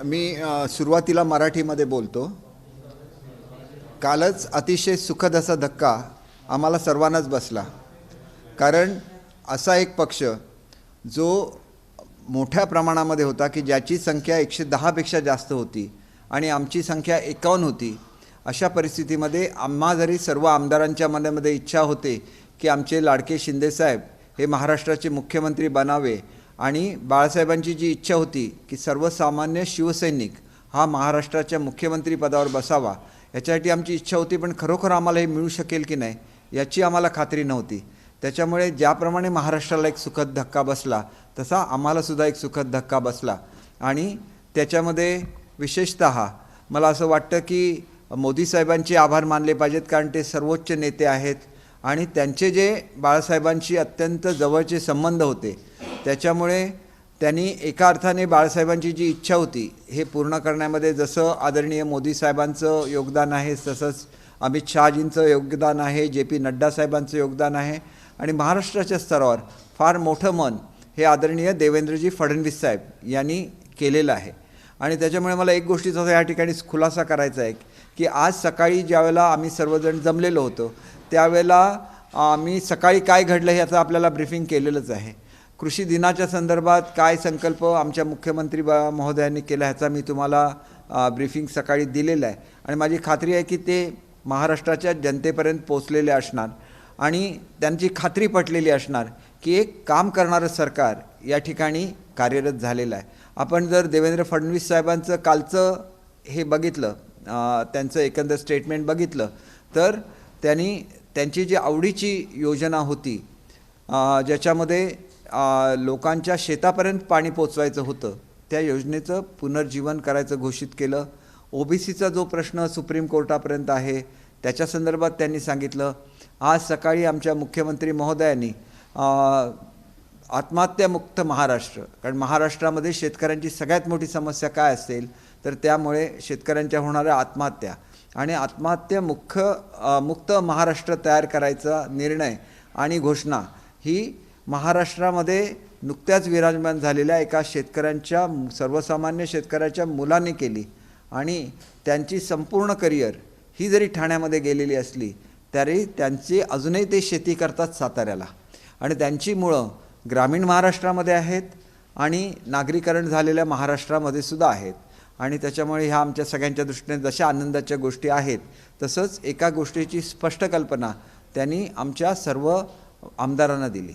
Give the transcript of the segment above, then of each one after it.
मी सुरुवातीला मराठीमध्ये बोलतो. कालच अतिशय सुखद असा धक्का आम्हाला सर्वांनाच बसला. कारण असा एक पक्ष जो मोठ्या प्रमाणामध्ये होता की ज्याची संख्या 110 पेक्षा जास्त होती आणि आमची संख्या 51 होती. अशा परिस्थितीमध्ये आम्हा जरी सर्व आमदारांच्या मनामध्ये इच्छा होते की आमचे लाडके शिंदेसाहेब हे महाराष्ट्राचे मुख्यमंत्री बनावे आणि बाळासाहेबांची जी इच्छा होती की सर्वसामान्य शिवसैनिक हा महाराष्ट्राच्या मुख्यमंत्री पदावर बसावा, याच्यासाठी आमची इच्छा होती. पण खरोखर आम्हाला हे मिळू शकेल की नाही याची आम्हाला खात्री नव्हती. त्याच्यामुळे ज्याप्रमाणे महाराष्ट्राला एक सुखद धक्का बसला तसा आम्हालासुद्धा एक सुखद धक्का बसला. आणि त्याच्यामध्ये विशेषतः मला असं वाटतं की मोदी साहेबांचे आभार मानले पाहिजेत. कारण ते सर्वोच्च नेते आहेत आणि त्यांचे जे बाळासाहेबांशी अत्यंत जवळचे संबंध होते, त्याच्यामुळे त्यांनी एका अर्थाने बाळासाहेबांची जी इच्छा होती हे पूर्ण करण्यामध्ये जसं आदरणीय मोदी साहेबांचं योगदान आहे, तसंच अमित शहाजींचं योगदान आहे, JP नड्डा साहेबांचं योगदान आहे आणि महाराष्ट्राच्या स्तरावर फार मोठं मन हे आदरणीय देवेंद्रजी फडणवीस साहेब यांनी केलेलं आहे. आणि त्याच्यामुळे मला एक गोष्टीचा या ठिकाणी खुलासा करायचा आहे की आज सकाळी ज्यावेळेला आम्ही सर्वजण जमलेलो होतो त्यावेळेला आम्ही सकाळी काय घडलं हे आता आपल्याला ब्रीफिंग केलेलंच आहे. कृषी दिनाच्या संदर्भात काय संकल्प आमच्या मुख्यमंत्री महोदयांनी केला ह्याचा मी तुम्हाला ब्रीफिंग सकाळी दिलेलं आहे आणि माझी खात्री आहे की ते महाराष्ट्राच्या जनतेपर्यंत पोचलेले असणार आणि त्यांची खात्री पटलेली असणार की एक काम करणारं सरकार या ठिकाणी कार्यरत झालेलं आहे. आपण जर देवेंद्र फडणवीस साहेबांचं कालचं हे बघितलं, त्यांचं एकंदर स्टेटमेंट बघितलं, तर त्यांची जी आवडीची योजना होती ज्याच्यामध्ये लोकांच्या शेतापर्यंत पाणी पोचवायचं होतं, त्या योजनेचं पुनर्जीवन करायचं घोषित केलं. OBCचा जो प्रश्न सुप्रीम कोर्टापर्यंत आहे त्याच्या संदर्भात त्यांनी सांगितलं. आज सकाळी आमच्या मुख्यमंत्री महोदयांनी आत्महत्यामुक्त महाराष्ट्र, कारण महाराष्ट्रामध्ये शेतकऱ्यांची सगळ्यात मोठी समस्या काय असेल तर त्यामुळे शेतकऱ्यांच्या होणाऱ्या आत्महत्या आणि मुक्त महाराष्ट्र तयार करायचा निर्णय आणि घोषणा ही महाराष्ट्रामध्ये नुकत्याच विराजमान झालेल्या एका शेतकऱ्यांच्या, सर्वसामान्य शेतकऱ्याच्या मुलांनी केली आणि त्यांची संपूर्ण करिअर ही जरी ठाण्यामध्ये गेलेली असली तरी त्यांची अजूनही ते शेती करतात साताऱ्याला आणि त्यांची मुळं ग्रामीण महाराष्ट्रामध्ये आहेत आणि नागरीकरण झालेल्या महाराष्ट्रामध्ये सुद्धा आहेत. आणि त्याच्यामुळे ह्या आमच्या सगळ्यांच्या दृष्टीने जशा आनंदाच्या गोष्टी आहेत तसंच एका गोष्टीची स्पष्ट कल्पना त्यांनी आमच्या सर्व आमदारांना दिली.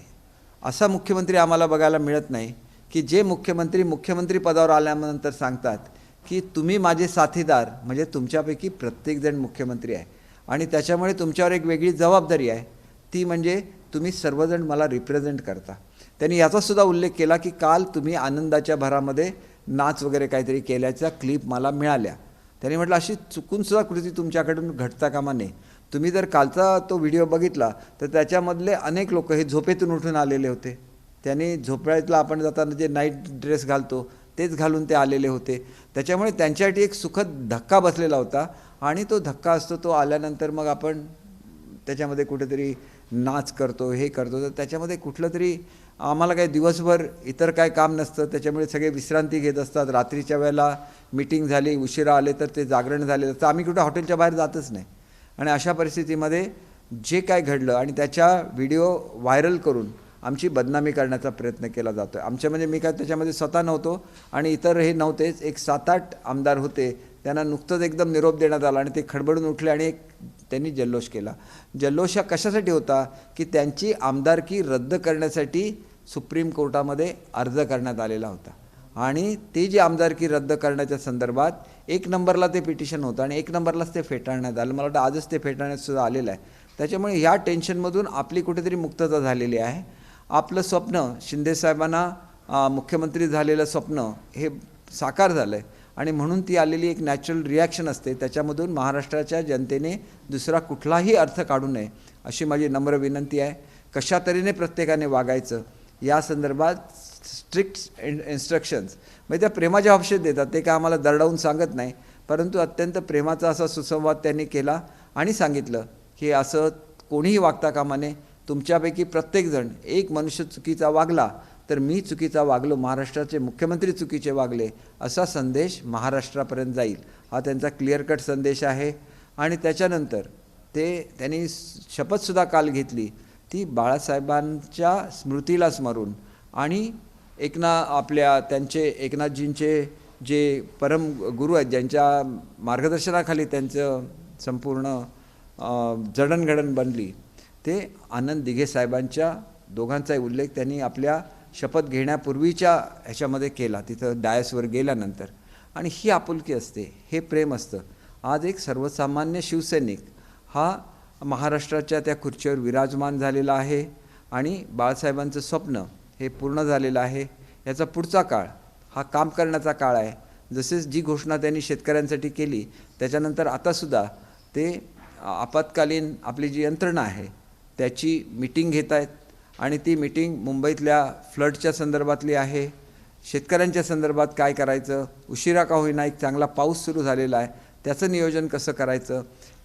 असा मुख्यमंत्री आम्हाला बघायला मिळत नाही की जे मुख्यमंत्री पदावर आल्यानंतर सांगतात की तुम्ही माझे साथीदार, म्हणजे तुमच्यापैकी प्रत्येकजण मुख्यमंत्री आहे आणि त्याच्यामुळे तुमच्यावर एक वेगळी जबाबदारी आहे, ती म्हणजे तुम्ही सर्वजण मला रिप्रेझेंट करता. त्यांनी याचासुद्धा उल्लेख केला की काल तुम्ही आनंदाच्या भरामध्ये नाच वगैरे काहीतरी केल्याच्या क्लिप मला मिळाल्या. त्यांनी म्हटलं अशी चुकूनसुद्धा कृती तुमच्याकडून घडता कामा नये. तुम्ही जर कालचा तो व्हिडिओ बघितला तर त्याच्यामधले अनेक लोक हे झोपेतून उठून आलेले होते. त्यांनी झोपड्यातला आपण जाताना जे नाईट ड्रेस घालतो तेच घालून ते आलेले होते. त्याच्यामुळे त्यांच्यासाठी एक सुखद धक्का बसलेला होता आणि तो धक्का असतो तो आल्यानंतर मग आपण त्याच्यामध्ये कुठेतरी नाच करतो, हे करतो, तर त्याच्यामध्ये कुठलं तरी आम्हाला काही दिवसभर इतर काय काम नसतं, त्याच्यामुळे सगळे विश्रांती घेत असतात. रात्रीच्या वेळेला मीटिंग झाली, उशिरा आले तर ते जागरण झाले तर आम्ही कुठे हॉटेलच्या बाहेर जातच नाही. आणि अशा परिस्थितीमध्ये जे काय घडलं आणि त्याच्या व्हिडिओ व्हायरल करून आमची बदनामी करण्याचा प्रयत्न केला जातो आहे. आमच्या म्हणजे मी काय त्याच्यामध्ये स्वतः नव्हतो आणि इतर हे नव्हतेच, एक 7-8 आमदार होते. त्यांना नुकतंच एकदम निरोप देण्यात आला आणि ते खडबडून उठले आणि त्यांनी जल्लोष केला. जल्लोष हा कशासाठी होता की त्यांची आमदारकी रद्द करण्यासाठी सुप्रीम कोर्टामध्ये अर्ज करण्यात आलेला होता आणि ते जी आमदारकी रद्द करण्याच्या संदर्भात 1 नंबरला ते पिटिशन होतं आणि 1 नंबरलाच ते फेटाळण्यात आलं. मला वाटतं आजच ते फेटाळण्यात सुद्धा आलेलं आहे. त्याच्यामुळे ह्या टेन्शनमधून आपली कुठेतरी मुक्तता झालेली आहे. आपलं स्वप्न शिंदेसाहेबांना मुख्यमंत्री झालेलं स्वप्न हे साकार झालं आहे आणि म्हणून ती आलेली एक नॅचरल रिॲक्शन असते. त्याच्यामधून महाराष्ट्राच्या जनतेने दुसरा कुठलाही अर्थ काढू नये अशी माझी नम्र विनंती आहे. कशा तऱ्हेने प्रत्येकाने वागायचं या संदर्भात स्ट्रिक्ट इन्स्ट्रक्शन्स म्हणजे त्या प्रेमाच्या ऑप्शन देतात. ते काय आम्हाला दरडावून सांगत नाही, परंतु अत्यंत प्रेमाचा असा सुसंवाद त्यांनी केला आणि सांगितलं की असं कोणीही वागता कामा नये. तुमच्यापैकी प्रत्येकजण एक मनुष्य चुकीचा वागला तर मी चुकीचा वागलो, महाराष्ट्राचे मुख्यमंत्री चुकीचे वागले, असा संदेश महाराष्ट्रापर्यंत जाईल. हा त्यांचा क्लिअर कट संदेश आहे. आणि त्याच्यानंतर त्यांनी शपथसुद्धा काल घेतली, ती बाळासाहेबांच्या स्मृतीला स्मरून आणि त्यांचे एकनाथजींचे जे परम गुरु आहेत, ज्यांच्या मार्गदर्शनाखाली त्यांचं संपूर्ण जडणघडण बनली, ते आनंद दिघे साहेबांच्या दोघांचाही उल्लेख त्यांनी आपल्या शपथ घेण्यापूर्वीच्या ह्याच्यामध्ये केला, तिथं डायसवर गेल्यानंतर. आणि ही आपुलकी असते, हे प्रेम असतं. आज एक सर्वसामान्य शिवसैनिक हा महाराष्ट्राच्या त्या खुर्चीवर विराजमान झालेला आहे आणि बाळासाहेबांचं स्वप्न हे पूर्ण झालेलं आहे. याचा पुढचा काळ हा काम करण्याचा काळ आहे. जसेच जी घोषणा त्यांनी शेतकऱ्यांसाठी केली, त्याच्यानंतर आतासुद्धा ते आपत्कालीन आपली जी यंत्रणा आहे त्याची मीटिंग घेत आहेत आणि ती मीटिंग मुंबईतल्या फ्लडच्या संदर्भातली आहे. शेतकऱ्यांच्या संदर्भात काय करायचं, उशिरा का होईना एक चांगला पाऊस सुरू झालेला आहे, त्याचं नियोजन कसं करायचं.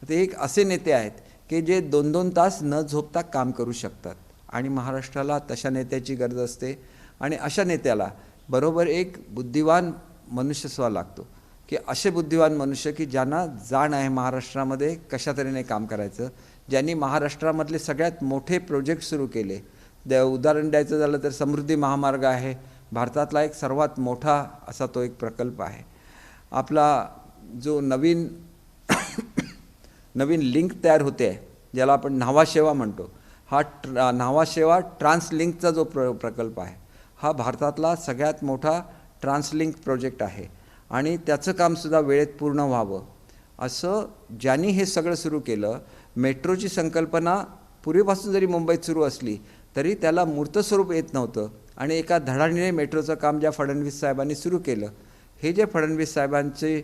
ते एक असे नेते आहेत की जे 2-2 तास न झोपता काम करू शकतात आणि महाराष्ट्राला तशा नेत्याची गरज असते. आणि अशा नेत्याला बरोबर एक बुद्धिवान मनुष्य सुद्धा लागतो, की असे बुद्धिवान मनुष्य की ज्यांना जाण आहे महाराष्ट्रामध्ये कशा तऱ्हेने काम करायचं, ज्यांनी महाराष्ट्रामधले सगळ्यात मोठे प्रोजेक्ट सुरू केले. उदाहरण द्यायचं झालं तर समृद्धी महामार्ग आहे, भारतातला एक सर्वात मोठा असा तो एक प्रकल्प आहे. आपला जो नवीन लिंक तयार होते आहे, ज्याला आपण न्हावाशेवा म्हणतो, हा न्हावाशेवा ट्रान्सलिंकचा जो प्रकल्प आहे, हा भारतातला सगळ्यात मोठा ट्रान्सलिंक प्रोजेक्ट आहे आणि त्याचं कामसुद्धा वेळेत पूर्ण व्हावं असं ज्यांनी हे सगळं सुरू केलं. मेट्रोची संकल्पना पूर्वीपासून जरी मुंबईत सुरू असली तरी त्याला मूर्त स्वरूप येत नव्हतं आणि एका धडाडीने मेट्रोचं काम ज्या फडणवीस साहेबांनी सुरू केलं, हे जे फडणवीस साहेबांचे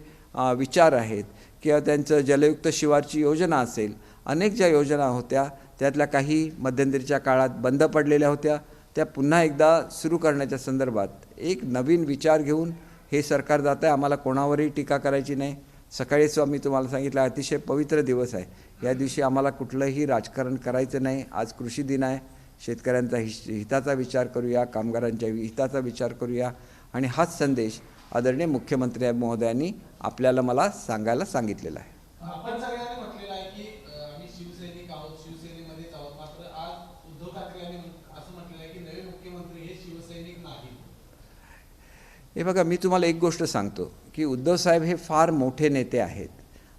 विचार आहेत किंवा त्यांचं जलयुक्त शिवारची योजना असेल, अनेक ज्या योजना होत्या त्यातल्या काही मध्यंतरीच्या काळात बंद पडलेल्या होत्या, त्या पुन्हा एकदा सुरू करण्याच्या संदर्भात एक नवीन विचार घेऊन हे सरकार जात आहे. आम्हाला कोणावरही टीका करायची नाही. सकाळीच मी तुम्हाला सांगितलं, अतिशय पवित्र दिवस आहे, या दिवशी आम्हाला कुठलंही राजकारण करायचं नाही. आज कृषी दिन आहे, शेतकऱ्यांचा हिताचा विचार करूया, कामगारांच्या हिताचा विचार करूया. आणि हाच संदेश आदरणीय मुख्यमंत्री महोदयांनी आपल्याला मला सांगायला सांगितलेला आहे. आपण सगळ्यांनी म्हटलेलं आहे की आम्ही शिवसैनिक आहोत, शिवसेनेमध्येच आहोत, मात्र आज उद्धव ठाकरे यांनी असं म्हटलेलं आहे की नवे मुख्यमंत्री हे शिवसैनिक नाही. हे बघा, मी तुम्हाला एक गोष्ट सांगतो की उद्धव साहेब हे फार मोठे नेते आहेत.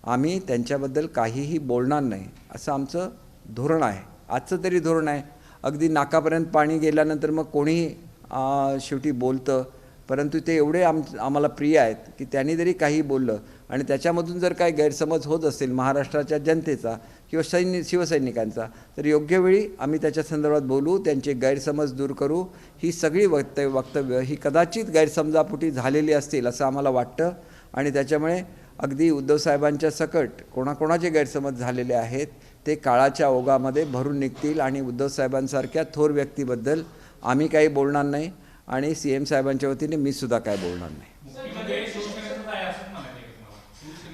आम्ही त्यांच्याबद्दल काहीही बोलणार नाही असं आमचं धोरण आहे. आजचं तरी धोरण आहे. अगदी नाकापर्यंत पाणी गेल्यानंतर मग कोणीही शेवटी बोलतं, परंतु ते एवढे आम्हाला प्रिय आहेत की त्यांनी जरी काही बोललं आणि त्याच्यामधून जर काही गैरसमज होत असेल महाराष्ट्राच्या जनतेचा किंवा शिवसैनिकांचा, तर योग्य वेळी आम्ही त्याच्या संदर्भात बोलू, त्यांचे गैरसमज दूर करू. ही सगळी वक्तव्य ही कदाचित गैरसमजापोटी झालेली असतील असं आम्हाला वाटतं आणि त्याच्यामुळे अगदी उद्धव साहेबांच्या सकट कोणाकोणाचे गैरसमज झालेले आहेत ते काळाच्या ओघामध्ये भरून निघतील आणि उद्धव साहेबांसारख्या थोर व्यक्तीबद्दल आम्ही काही बोलणार नाही आणि CM साहेबांच्या वतीने मी सुद्धा काय बोलणार नाही.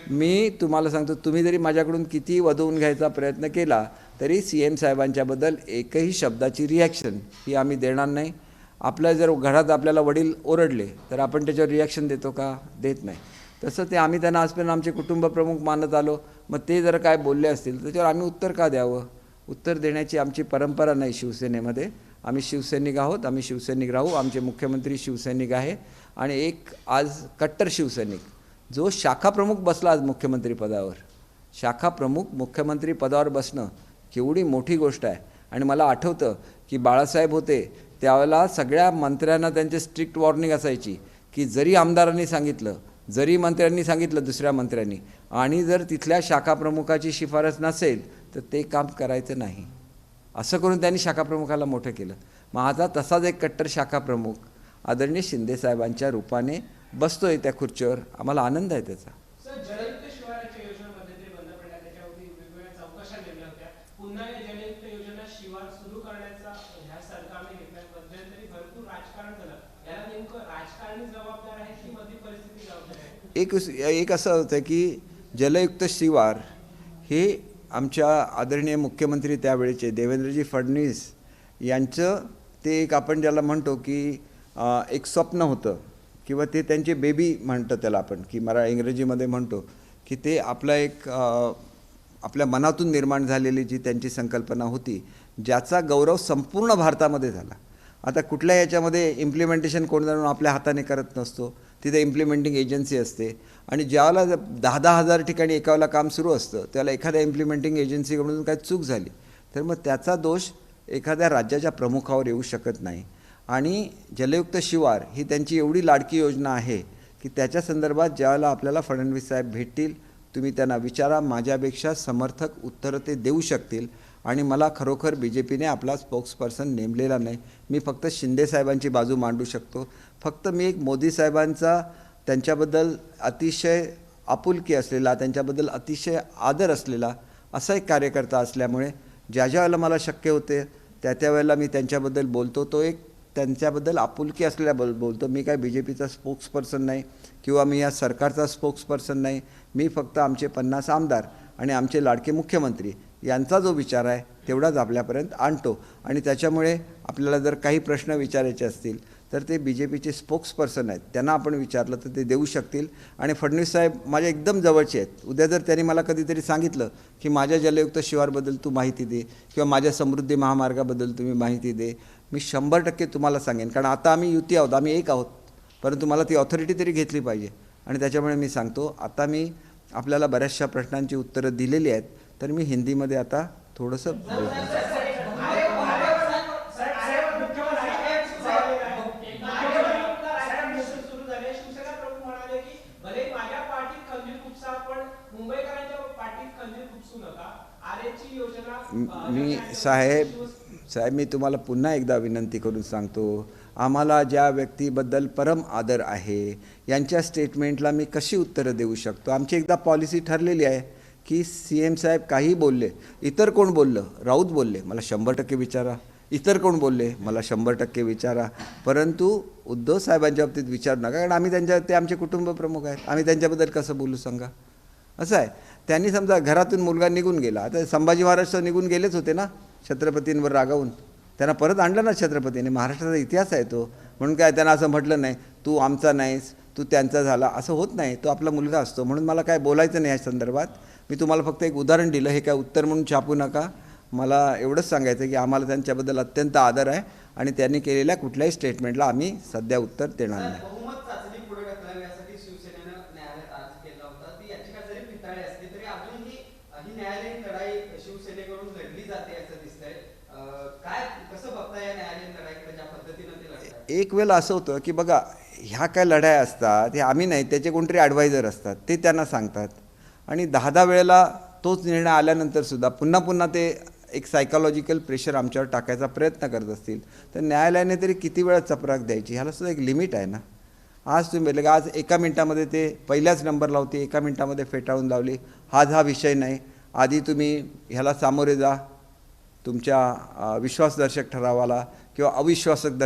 मी तुम्हाला सांगतो, तुम्ही जरी माझ्याकडून किती वधवून घ्यायचा प्रयत्न केला तरी CM साहेबांच्याबद्दल एकही शब्दाची रिॲक्शन ही आम्ही देणार नाही. आपल्या जर घरात आपल्याला वडील ओरडले तर आपण त्याच्यावर रिॲक्शन देतो का? देत नाही. तसं ते आम्ही त्यांना आजपर्यंत आमचे कुटुंब प्रमुख मानत आलो. मग ते जर काय बोलले असतील तर त्याच्यावर आम्ही उत्तर का द्यावं? उत्तर देण्याची आमची परंपरा नाही शिवसेनेमध्ये. आम्ही शिवसैनिक आहोत, आम्ही शिवसैनिक राहू. आमचे मुख्यमंत्री शिवसैनिक आहे आणि एक आज कट्टर शिवसैनिक जो शाखाप्रमुख बसला आज मुख्यमंत्री पदावर. शाखाप्रमुख मुख्यमंत्री पदावर बसणं केवढी मोठी गोष्ट आहे. आणि मला आठवतं की बाळासाहेब होते त्यावेळेला सगळ्या मंत्र्यांना त्यांचे स्ट्रिक्ट वॉर्निंग असायची की जरी आमदारांनी सांगितलं, जरी मंत्र्यांनी सांगितलं दुसऱ्या मंत्र्यांनी, आणि जर तिथल्या शाखाप्रमुखाची शिफारस नसेल तर ते काम करायचं नाही. असं करून त्यांनी शाखाप्रमुखाला मोठं केलं. मग आता तसाच एक कट्टर शाखाप्रमुख आदरणीय शिंदेसाहेबांच्या रूपाने बसतोय त्या खुर्चीवर. आम्हाला आनंद आहे त्याचा. जलयुक्त शिवाराच्या योजना मध्यंतरी बंद पडल्या, त्याच्यावरती वेगवेगळ्या चौकशा नेमल्या होत्या. पुन्हा या जलयुक्त योजना शिवार सुरू करण्याचा ह्या सरकारने घेतल्या. मध्यंतरी भरपूर राजकारण झालं. याला नेमकं राजकारणी जबाबदार आहे की मधली परिस्थिती जबाबदार आहे? एक असं होतं की जलयुक्त शिवार हे आमच्या आदरणीय मुख्यमंत्री त्यावेळेचे देवेंद्रजी फडणवीस यांचं ते एक आपण ज्याला म्हणतो की एक स्वप्न होतं किंवा ते त्यांचे बेबी म्हणतो त्याला आपण की इंग्रजीमध्ये म्हणतो की ते आपला एक आपल्या मनातून निर्माण झालेली जी त्यांची संकल्पना होती, ज्याचा गौरव संपूर्ण भारतामध्ये झाला. आता कुठल्या याच्यामध्ये इम्प्लिमेंटेशन कोण जाणून आपल्या हाताने करत नसतो, तिथे इम्प्लिमेंटिंग एजन्सी असते आणि ज्यावेळेला 10,000 ठिकाणी एकावेळेला काम सुरू असतं त्याला एखाद्या इम्प्लिमेंटिंग एजन्सीकडून काही चूक झाली तर मग त्याचा दोष एखाद्या राज्याच्या प्रमुखावर येऊ शकत नाही. आणि जलयुक्त शिवार ही त्यांची एवढी लाडकी योजना आहे की त्याच्या संदर्भात ज्यावेळेला आपल्याला फडणवीस साहेब भेटतील तुम्ही त्यांना विचारा, माझ्यापेक्षा समर्थक उत्तरं ते देऊ शकतील. आणि मला खरोखर BJPने आपला स्पोक्सपर्सन नेमलेला नाही. मी फक्त शिंदेसाहेबांची बाजू मांडू शकतो. फक्त मी एक मोदी साहेबांचा त्यांच्याबद्दल अतिशय आपुलकी असलेला, त्यांच्याबद्दल अतिशय आदर असलेला असा एक कार्यकर्ता असल्यामुळे ज्या वेळेला मला शक्य होते त्या वेळेला मी त्यांच्याबद्दल बोलतो. तो एक त्यांच्याबद्दल आपुलकी असलेल्या बोलतो. मी काय BJPचा स्पोक्सपर्सन नाही किंवा मी या सरकारचा स्पोक्सपर्सन नाही. मी फक्त आमचे 50 आमदार आणि आमचे लाडके मुख्यमंत्री यांचा जो विचार आहे तेवढाच आपल्यापर्यंत आणतो. आणि त्याच्यामुळे आपल्याला जर काही प्रश्न विचारायचे असतील तर ते BJPचे स्पोक्सपर्सन आहेत, त्यांना आपण विचारलं तर ते देऊ शकतील. आणि फडणवीस साहेब माझ्या एकदम जवळचे आहेत. उद्या जर त्यांनी मला कधीतरी सांगितलं की माझ्या जलयुक्त शिवारबद्दल तू माहिती दे किंवा माझ्या समृद्धी महामार्गाबद्दल तुम्ही माहिती दे, मी 100% तुम्हाला सांगेन. कारण आता आम्ही युती आहोत, आम्ही एक आहोत, परंतु मला ती ऑथॉरिटी तरी घेतली पाहिजे. आणि त्याच्यामुळे मी सांगतो, आता मी आपल्याला बऱ्याचशा प्रश्नांची उत्तरं दिलेली आहेत, तर मी हिंदीमध्ये आता थोडंसं बोलतो. साहेब मी तुम्हाला पुन्हा एकदा विनंती करून सांगतो, आम्हाला ज्या व्यक्तीबद्दल परम आदर आहे यांच्या स्टेटमेंटला मी कशी उत्तरं देऊ शकतो. आमची एकदा पॉलिसी ठरलेली आहे की CM साहेब काही बोलले, इतर कोण बोललं, राऊत बोलले, मला 100% विचारा, इतर कोण बोलले मला 100% विचारा, परंतु उद्धव साहेबांच्या बाबतीत विचारू नका. कारण ते आमचे कुटुंब प्रमुख आहेत, आम्ही त्यांच्याबद्दल कसं बोलू सांगा. असं आहे. त्यांनी समजा घरातून मुलगा निघून गेला, आता संभाजी महाराज निघून गेलेच होते ना छत्रपतींवर रागावून, त्यांना परत आणलं ना छत्रपतीने. महाराष्ट्राचा इतिहास आहे तो. म्हणून काय त्यांना असं म्हटलं नाही तू आमचा नाहीस तू त्यांचा झाला, असं होत नाही. तो आपला मुलगा असतो. म्हणून मला काय बोलायचं नाही या संदर्भात. मी तुम्हाला फक्त एक उदाहरण दिलं, हे काय उत्तर म्हणून छापू नका. मला एवढंच सांगायचं की आम्हाला त्यांच्याबद्दल अत्यंत आदर आहे आणि त्यांनी केलेल्या कुठल्याही स्टेटमेंटला आम्ही सध्या उत्तर देणार नाही. एक वेळेला असं होतं की बघा, ह्या काय लढाया असतात हे आम्ही नाही, त्याचे कोणतरी ॲडवायझर असतात, ते त्यांना सांगतात. आणि 10 वेळेला तोच निर्णय आल्यानंतरसुद्धा पुन्हा ते एक सायकॉलॉजिकल प्रेशर आमच्यावर टाकायचा प्रयत्न करत असतील तर न्यायालयाने तरी किती वेळा चपराक द्यायची, ह्याला सुद्धा एक लिमिट आहे ना. आज तुम्ही बघितलं का, आज 1 मिनिटामध्ये ते पहिल्याच नंबरला होती, 1 मिनिटामध्ये फेटाळून लावली. हा विषय नाही. आधी तुम्ही ह्याला सामोरे जा, तुमच्या विश्वासदर्शक ठरावाला किंवा अविश्वासक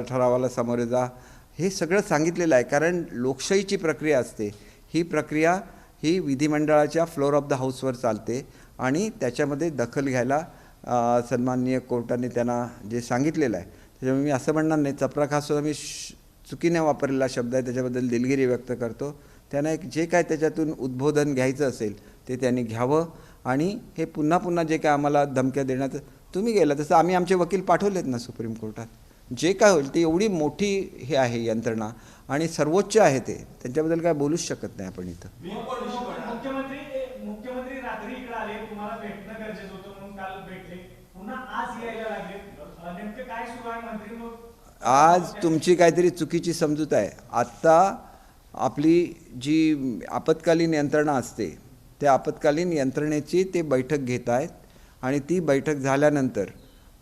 ठरावाला सामोरे जा, हे सगळं सांगितलेलं आहे. कारण लोकशाहीची प्रक्रिया असते, ही प्रक्रिया ही विधिमंडळाच्या फ्लोअर ऑफ द हाऊसवर चालते आणि त्याच्यामध्ये दखल घ्यायला सन्माननीय कोर्टाने त्यांना जे सांगितलेलं आहे. त्याच्यामुळे मी असं म्हणणार नाही, चपराक हा सुद्धा मी चुकीने वापरलेला शब्द आहे, त्याच्याबद्दल दिलगिरी व्यक्त करतो. त्यांना एक जे काय त्याच्यातून उद्बोधन घ्यायचं असेल ते त्यांनी घ्यावं. आणि हे पुन्हा जे काय आम्हाला धमक्या देण्याचं तुम्ही गेला, तसं आम्ही आमचे वकील पाठवलेत ना सुप्रीम कोर्टात. जे काय होईल ते एवढी मोठी हे आहे यंत्रणा आणि सर्वोच्च आहे, ते त्यांच्याबद्दल काय बोलूच शकत नाही आपण इथं. मुख्यमंत्री रात्री इकडे आले, तुम्हाला भेटणं गरजेचं होतं म्हणून काल भेटले, पुन्हा आज यायला लागले, नेमकं काय सुरू आहे मंत्री? आज तुमची काहीतरी चुकीची समजूत आहे. आत्ता आपली जी आपत्कालीन यंत्रणा असते त्या आपत्कालीन यंत्रणेची ते बैठक घेत आहेत आणि ती बैठक झाल्यानंतर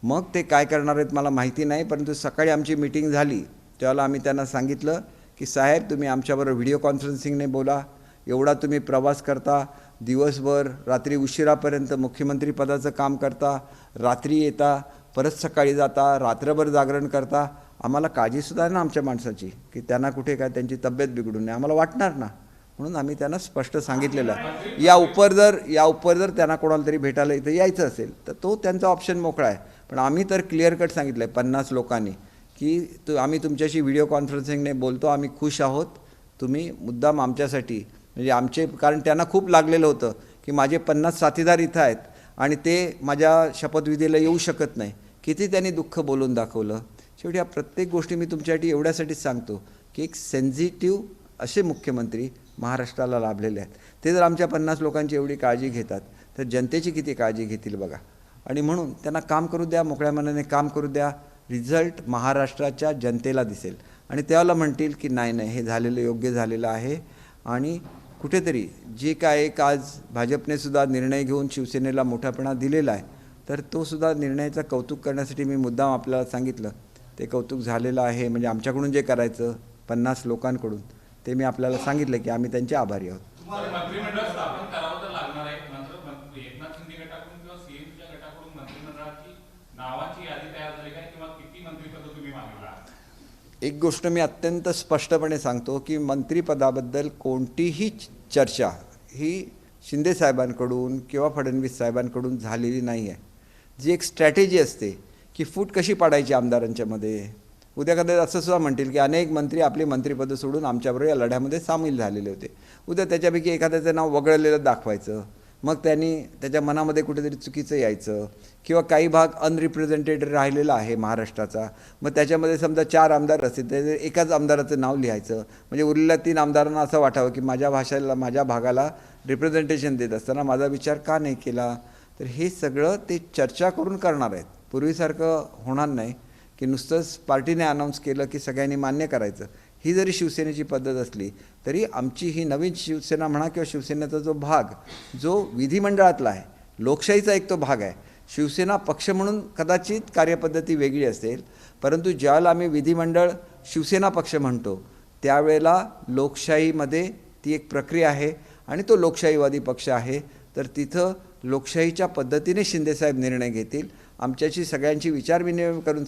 मग ते काय करणार आहेत मला माहिती नाही. परंतु सकाळी आमची मीटिंग झाली त्यावेळेला आम्ही त्यांना सांगितलं की साहेब तुम्ही आमच्याबरोबर व्हिडिओ कॉन्फरन्सिंगने बोला, एवढा तुम्ही प्रवास करता, दिवसभर रात्री उशिरापर्यंत मुख्यमंत्री पदाचं काम करता, रात्री येता, परत सकाळी जाता, रात्रभर जागरण करता, आम्हाला काळजीसुद्धा आहे ना आमच्या माणसाची की त्यांना कुठे काय त्यांची तब्येत बिघडून नाही, आम्हाला वाटणार ना. म्हणून आम्ही त्यांना स्पष्ट सांगितलेलं आहे. या उपर जर त्यांना कोणाला तरी भेटायला इथं यायचं असेल तर तो त्यांचा ऑप्शन मोकळा आहे. पण आम्ही तर क्लिअर कट सांगितलं आहे 50 लोकांनी की आम्ही तुमच्याशी व्हिडिओ कॉन्फरन्सिंगने बोलतो, आम्ही खुश आहोत, तुम्ही मुद्दाम आमच्यासाठी म्हणजे आमचे, कारण त्यांना खूप लागलेलं होतं की माझे 50 साथीदार इथं आहेत आणि ते माझ्या शपथविधीला येऊ शकत नाही. किती त्यांनी दुःख बोलून दाखवलं. शेवटी या प्रत्येक गोष्टी मी तुमच्यासाठी एवढ्यासाठीच सांगतो की एक सेन्सिटिव्ह असे मुख्यमंत्री महाराष्ट्राला लाभलेले आहेत. ते जर आमच्या 50 लोकांची एवढी काळजी घेतात तर जनतेची किती काळजी घेतील बघा. आणि म्हणून त्यांना काम करू द्या, मोकळ्या मनाने काम करू द्या. रिझल्ट महाराष्ट्राच्या जनतेला दिसेल आणि त्याला म्हणतील की नाही नाही हे झालेलं योग्य झालेलं आहे. आणि कुठेतरी जे काय एक आज भाजपने सुद्धा निर्णय घेऊन शिवसेनेला मोठापणा दिलेला आहे, तर तो सुद्धा निर्णयाचं कौतुक करण्यासाठी मी मुद्दाम आपल्याला सांगितलं. ते कौतुक झालेलं आहे. म्हणजे आमच्याकडून जे करायचं 50 लोकांकडून ते मी आपल्याला सांगितलं की आम्ही त्यांचे आभारी आहोत. मंत्रिमंडळ स्थापन करावं तर लागणार आहे. मात्र एकनाथ शिंदे गटाकडून किंवा सीएमच्या गटाकडून मंत्रिमंडळाची नावाची यादी तयार झाली काय किंवा किती मंत्रिपद तुम्ही मागितला? एक गोष्ट मी अत्यंत स्पष्टपणे सांगतो की मंत्रिपदाबद्दल कोणतीही चर्चा ही शिंदे साहेबांकडून किंवा फडणवीस साहेबांकडून झालेली नाही आहे. जी एक स्ट्रॅटेजी असते की फूट कशी पाडायची आमदारांच्यामध्ये. उद्या कदाचित असं सुद्धा म्हणतील की अनेक मंत्री आपली मंत्रिपदं सोडून आमच्याबरोबर या लढ्यामध्ये सामील झालेले होते. उद्या त्याच्यापैकी एखाद्याचं नाव वगळलेलं दाखवायचं, मग त्यांनी त्याच्या मनामध्ये कुठेतरी चुकीचं यायचं किंवा काही भाग अनरिप्रेझेंटेड राहिलेला आहे महाराष्ट्राचा, मग त्याच्यामध्ये समजा 4 आमदार असतील तर एकाच आमदाराचं नाव लिहायचं. म्हणजे उरलेल्या 3 आमदारांना असं वाटावं की माझ्या भाषेला, माझ्या भागाला रिप्रेझेंटेशन देत असताना माझा विचार का नाही केला. तर हे सगळं ते चर्चा करून करणार आहेत. पूर्वीसारखं होणार नाही की नुसतंच पार्टीने अनाऊन्स केलं की सगळ्यांनी मान्य करायचं. ही जरी शिवसेनेची पद्धत असली तरी आमची ही नवीन शिवसेना म्हणा किंवा शिवसेनेचा जो भाग जो विधिमंडळातला आहे, लोकशाहीचा एक तो भाग आहे. शिवसेना पक्ष म्हणून कदाचित कार्यपद्धती वेगळी असेल, परंतु ज्यावेळेला आम्ही विधिमंडळ शिवसेना पक्ष म्हणतो त्यावेळेला लोकशाहीमध्ये ती एक प्रक्रिया आहे आणि तो लोकशाहीवादी पक्ष आहे. तर तिथं लोकशाहीच्या पद्धतीने शिंदेसाहेब निर्णय घेतील, आमच्याशी सगळ्यांची विचारविनिमय करून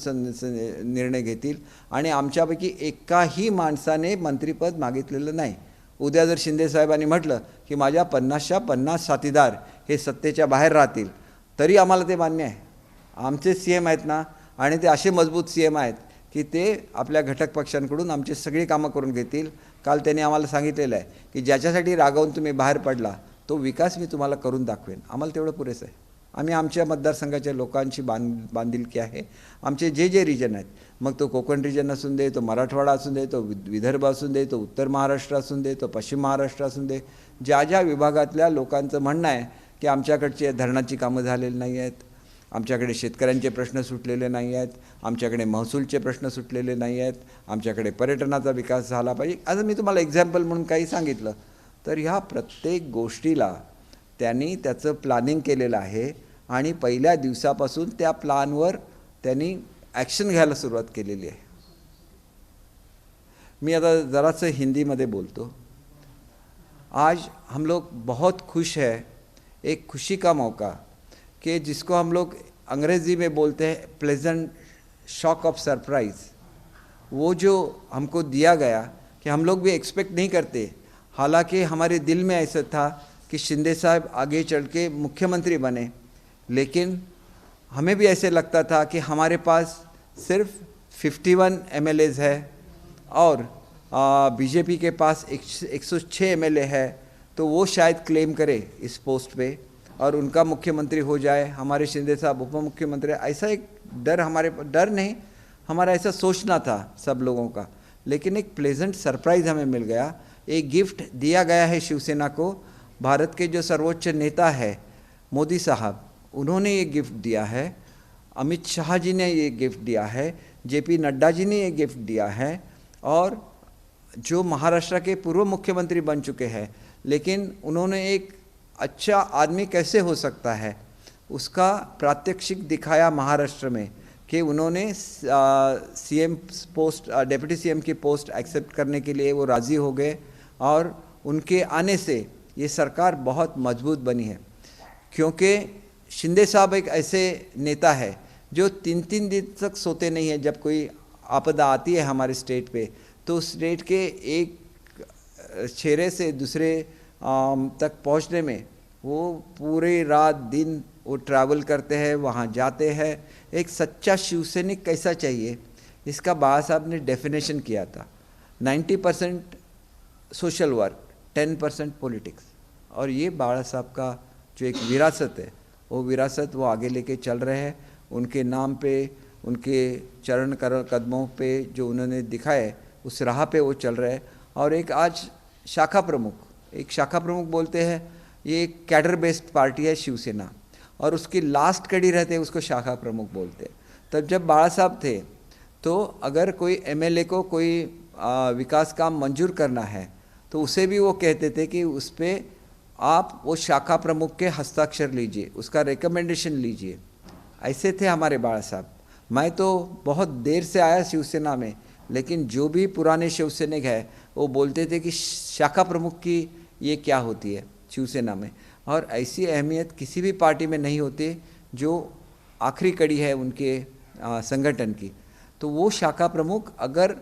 निर्णय घेतील आणि आमच्यापैकी एकाही माणसाने मंत्रिपद मागितलेलं नाही. उद्या जर शिंदेसाहेबांनी म्हटलं की माझ्या 50च्या 50 साथीदार हे सत्तेच्या बाहेर राहतील तरी आम्हाला ते मान्य आहे. आमचे CM आहेत ना, आणि ते असे मजबूत CM आहेत की ते आपल्या घटक पक्षांकडून आमची सगळी कामं करून घेतील. काल त्यांनी आम्हाला सांगितलेलं आहे की ज्याच्यासाठी रागावून तुम्ही बाहेर पडला तो विकास मी तुम्हाला करून दाखवेन. आम्हाला तेवढं पुरेसं आहे. आम्ही आमच्या मतदारसंघाच्या लोकांची बांधिलकी आहे. आमचे जे रिजन आहेत, मग तो कोकण रिजन असून दे, तो मराठवाडा असून दे, तो विदर्भ असून दे, तो उत्तर महाराष्ट्र असून दे, तो पश्चिम महाराष्ट्र असून दे, ज्या ज्या विभागातल्या लोकांचं म्हणणं आहे की आमच्याकडची धरणाची कामं झालेली नाही आहेत, आमच्याकडे शेतकऱ्यांचे प्रश्न सुटलेले नाही आहेत, आमच्याकडे महसूलचे प्रश्न सुटलेले नाही आहेत, आमच्याकडे पर्यटनाचा विकास झाला पाहिजे, असं मी तुम्हाला एक्झाम्पल म्हणून काही सांगितलं. तर ह्या प्रत्येक गोष्टीला त्यांनी त्याचं प्लॅनिंग केलेलं आहे आणि पहिल्या दिवसापासून त्या प्लॅनवर त्यांनी ॲक्शन घ्यायला सुरुवात केलेली आहे. मैं आता ज़रा से हिंदी में बोलतो. आज हम लोग बहुत खुश है, एक खुशी का मौका कि जिसको हम लोग अंग्रेज़ी में बोलते हैं प्लेजेंट शॉक ऑफ सरप्राइज़, वो जो हमको दिया गया कि हम लोग भी एक्सपेक्ट नहीं करते. हालांकि हमारे दिल में ऐसा था कि शिंदे साहब आगे चल के मुख्यमंत्री बने, लेकिन हमें भी ऐसे लगता था कि हमारे पास सिर्फ 51 MLAs है और बीजेपी के पास 106 MLA है, तो वो शायद क्लेम करे इस पोस्ट पे और उनका मुख्यमंत्री हो जाए, हमारे शिंदे साहब उप मुख्यमंत्री. ऐसा एक डर, हमारे डर नहीं, हमारा ऐसा सोचना था सब लोगों का. लेकिन एक प्लेजेंट सरप्राइज़ हमें मिल गया. एक गिफ्ट दिया गया है शिवसेना को. भारत के जो सर्वोच्च नेता है मोदी साहब, उन्होंने ये गिफ्ट दिया है. अमित शाह जी ने ये गिफ्ट दिया है, JP नड्डा जी ने ये गिफ्ट दिया है, और जो महाराष्ट्र के पूर्व मुख्यमंत्री बन चुके हैं लेकिन उन्होंने एक अच्छा आदमी कैसे हो सकता है उसका प्रात्यक्षिक दिखाया महाराष्ट्र में कि उन्होंने CM पोस्ट, डेप्यूटी CM की पोस्ट एक्सेप्ट करने के लिए वो राज़ी हो गए और उनके आने से ये सरकार बहुत मजबूत बनी है. क्योंकि शिंदे साहब एक ऐसे नेता है जो 3-3 दिन तक सोते नहीं है. जब कोई आपदा आती है हमारे स्टेट पे तो स्टेट के एक छेरे से दूसरे तक पहुंचने में वो पूरे रात दिन वो ट्रैवल करते हैं, वहाँ जाते हैं। एक सच्चा शिवसैनिक कैसा चाहिए, इसका बाबा साहब ने डेफिनेशन किया था। 90% सोशल वर्क, 10% पॉलिटिक्स। और ये बाबा साहब का जो एक विरासत है, वो विरासत वो आगे लेके चल रहे हैं। उनके नाम पे, उनके चरण कदमों पे जो उन्होंने दिखाए, उस राह पे वो चल रहे हैं। और एक आज शाखा प्रमुख बोलते हैं, ये एक कैडर बेस्ड पार्टी है शिवसेना, और उसकी लास्ट कड़ी रहते हैं उसको शाखा प्रमुख बोलते हैं। तब जब बाबा साहब थे तो अगर कोई एमएलए को कोई विकास काम मंजूर करना है तो उसे भी वो कहते थे कि उस पर आप वो शाखा प्रमुख के हस्ताक्षर लीजिए, उसका रिकमेंडेशन लीजिए। ऐसे थे हमारे बाबा साहब। मैं तो बहुत देर से आया शिवसेना में, लेकिन जो भी पुराने शिवसैनिक है वो बोलते थे कि शाखा प्रमुख की ये क्या होती है शिवसेना में। और ऐसी अहमियत किसी भी पार्टी में नहीं होती जो आखिरी कड़ी है उनके संगठन की। तो वो शाखा प्रमुख अगर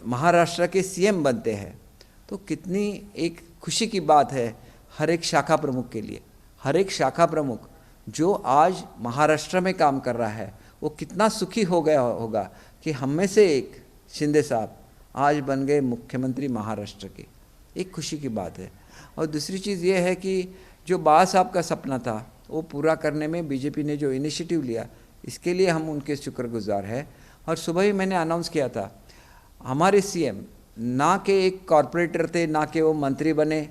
महाराष्ट्र के सीएम बनते हैं तो कितनी एक खुशी की बात है हर एक शाखा प्रमुख के लिए। हर एक शाखा प्रमुख जो आज महाराष्ट्र में काम कर रहा है वो कितना सुखी हो गया होगा कि हम में से एक शिंदे साहब आज बन गए मुख्यमंत्री महाराष्ट्र के। एक खुशी की बात है। और दूसरी चीज़ ये है कि जो बाबा साहब का सपना था वो पूरा करने में बीजेपी ने जो इनिशिएटिव लिया, इसके लिए हम उनके शुक्रगुजार हैं। और सुबह ही मैंने अनाउंस किया था, हमारे सीएम ना के एक कॉरपोरेटर थे, ना के वो मंत्री बने,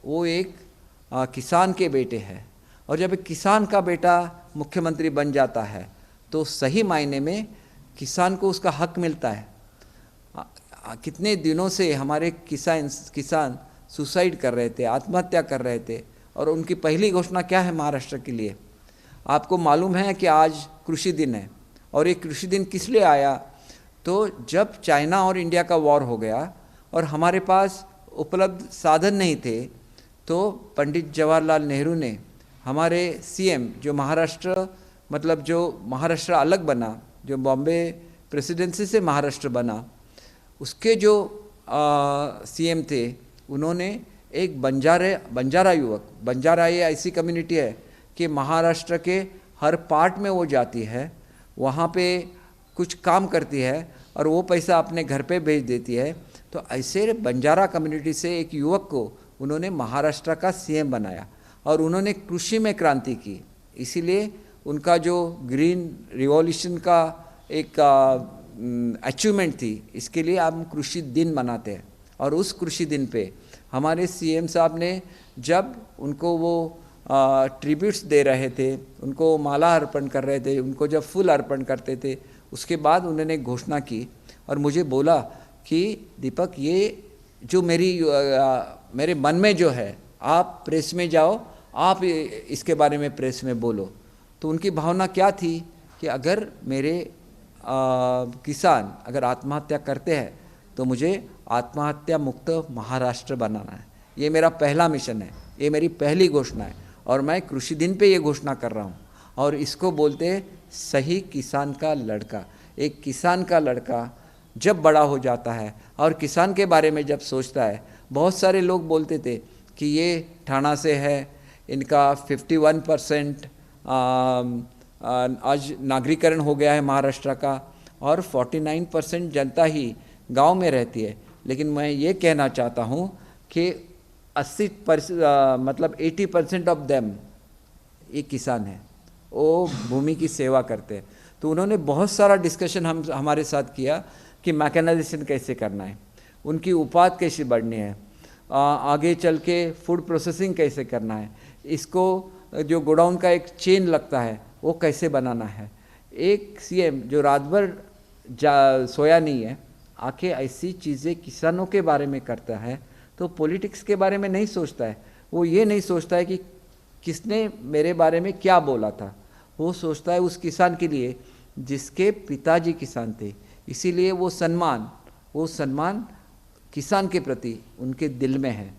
वो एक किसान के बेटे हैं। और जब एक किसान का बेटा मुख्यमंत्री बन जाता है तो सही मायने में किसान को उसका हक मिलता है। कितने दिनों से हमारे किसान सुसाइड कर रहे थे, आत्महत्या कर रहे थे, और उनकी पहली घोषणा क्या है महाराष्ट्र के लिए? आपको मालूम है कि आज कृषि दिन है। और ये कृषि दिन किस लिए आया? तो जब चाइना और इंडिया का वॉर हो गया और हमारे पास उपलब्ध साधन नहीं थे, तो पंडित जवाहरलाल नेहरू ने, हमारे सीएम जो महाराष्ट्र, मतलब जो महाराष्ट्र अलग बना, जो बॉम्बे प्रेसिडेंसी से महाराष्ट्र बना, उसके जो सीएम थे, उन्होंने एक बंजारा युवक, बंजारा ये ऐसी कम्युनिटी है कि महाराष्ट्र के हर पार्ट में वो जाती है, वहाँ पे कुछ काम करती है और वो पैसा अपने घर पे भेज देती है। तो ऐसे बंजारा कम्युनिटी से एक युवक को उन्होंने महाराष्ट्र का सीएम बनाया और उन्होंने कृषि में क्रांति की। इसीलिए उनका जो ग्रीन रिवॉल्यूशन का एक अचीवमेंट थी, इसके लिए हम कृषि दिन मनाते हैं। और उस कृषि दिन पे हमारे सीएम साहब ने जब उनको वो ट्रिब्यूट्स दे रहे थे, उनको माला अर्पण कर रहे थे, उनको जब फूल अर्पण करते थे, उसके बाद उन्होंने घोषणा की और मुझे बोला कि दीपक, ये जो मेरे मन में जो है, आप प्रेस में जाओ, आप इसके बारे में प्रेस में बोलो। तो उनकी भावना क्या थी कि अगर मेरे किसान अगर आत्महत्या करते हैं तो मुझे आत्महत्या मुक्त महाराष्ट्र बनाना है। ये मेरा पहला मिशन है, ये मेरी पहली घोषणा है और मैं कृषि दिन पे ये घोषणा कर रहा हूँ। और इसको बोलते हैं सही किसान का लड़का। एक किसान का लड़का जब बड़ा हो जाता है और किसान के बारे में जब सोचता है, बहुत सारे लोग बोलते थे कि ये ठाणा से है, इनका 51% आज नागरीकरण हो गया है महाराष्ट्र का और 49% जनता ही गांव में रहती है। लेकिन मैं ये कहना चाहता हूँ कि 80% ऑफ देम ये किसान है, वो भूमि की सेवा करते हैं। तो उन्होंने बहुत सारा डिस्कशन हमारे साथ किया कि मैकेनाइजेशन कैसे करना है, उनकी उत्पाद कैसे बढ़नी है, आगे चल के फूड प्रोसेसिंग कैसे करना है, इसको जो गोडाउन का एक चेन लगता है वो कैसे बनाना है। एक सीएम जो रात भर सोया नहीं है, आके ऐसी चीज़ें किसानों के बारे में करता है, तो पॉलिटिक्स के बारे में नहीं सोचता है। वो ये नहीं सोचता है कि किसने मेरे बारे में क्या बोला था, वो सोचता है उस किसान के लिए जिसके पिताजी किसान थे। इसीलिए वो सम्मान किसान के प्रति उनके दिल में है।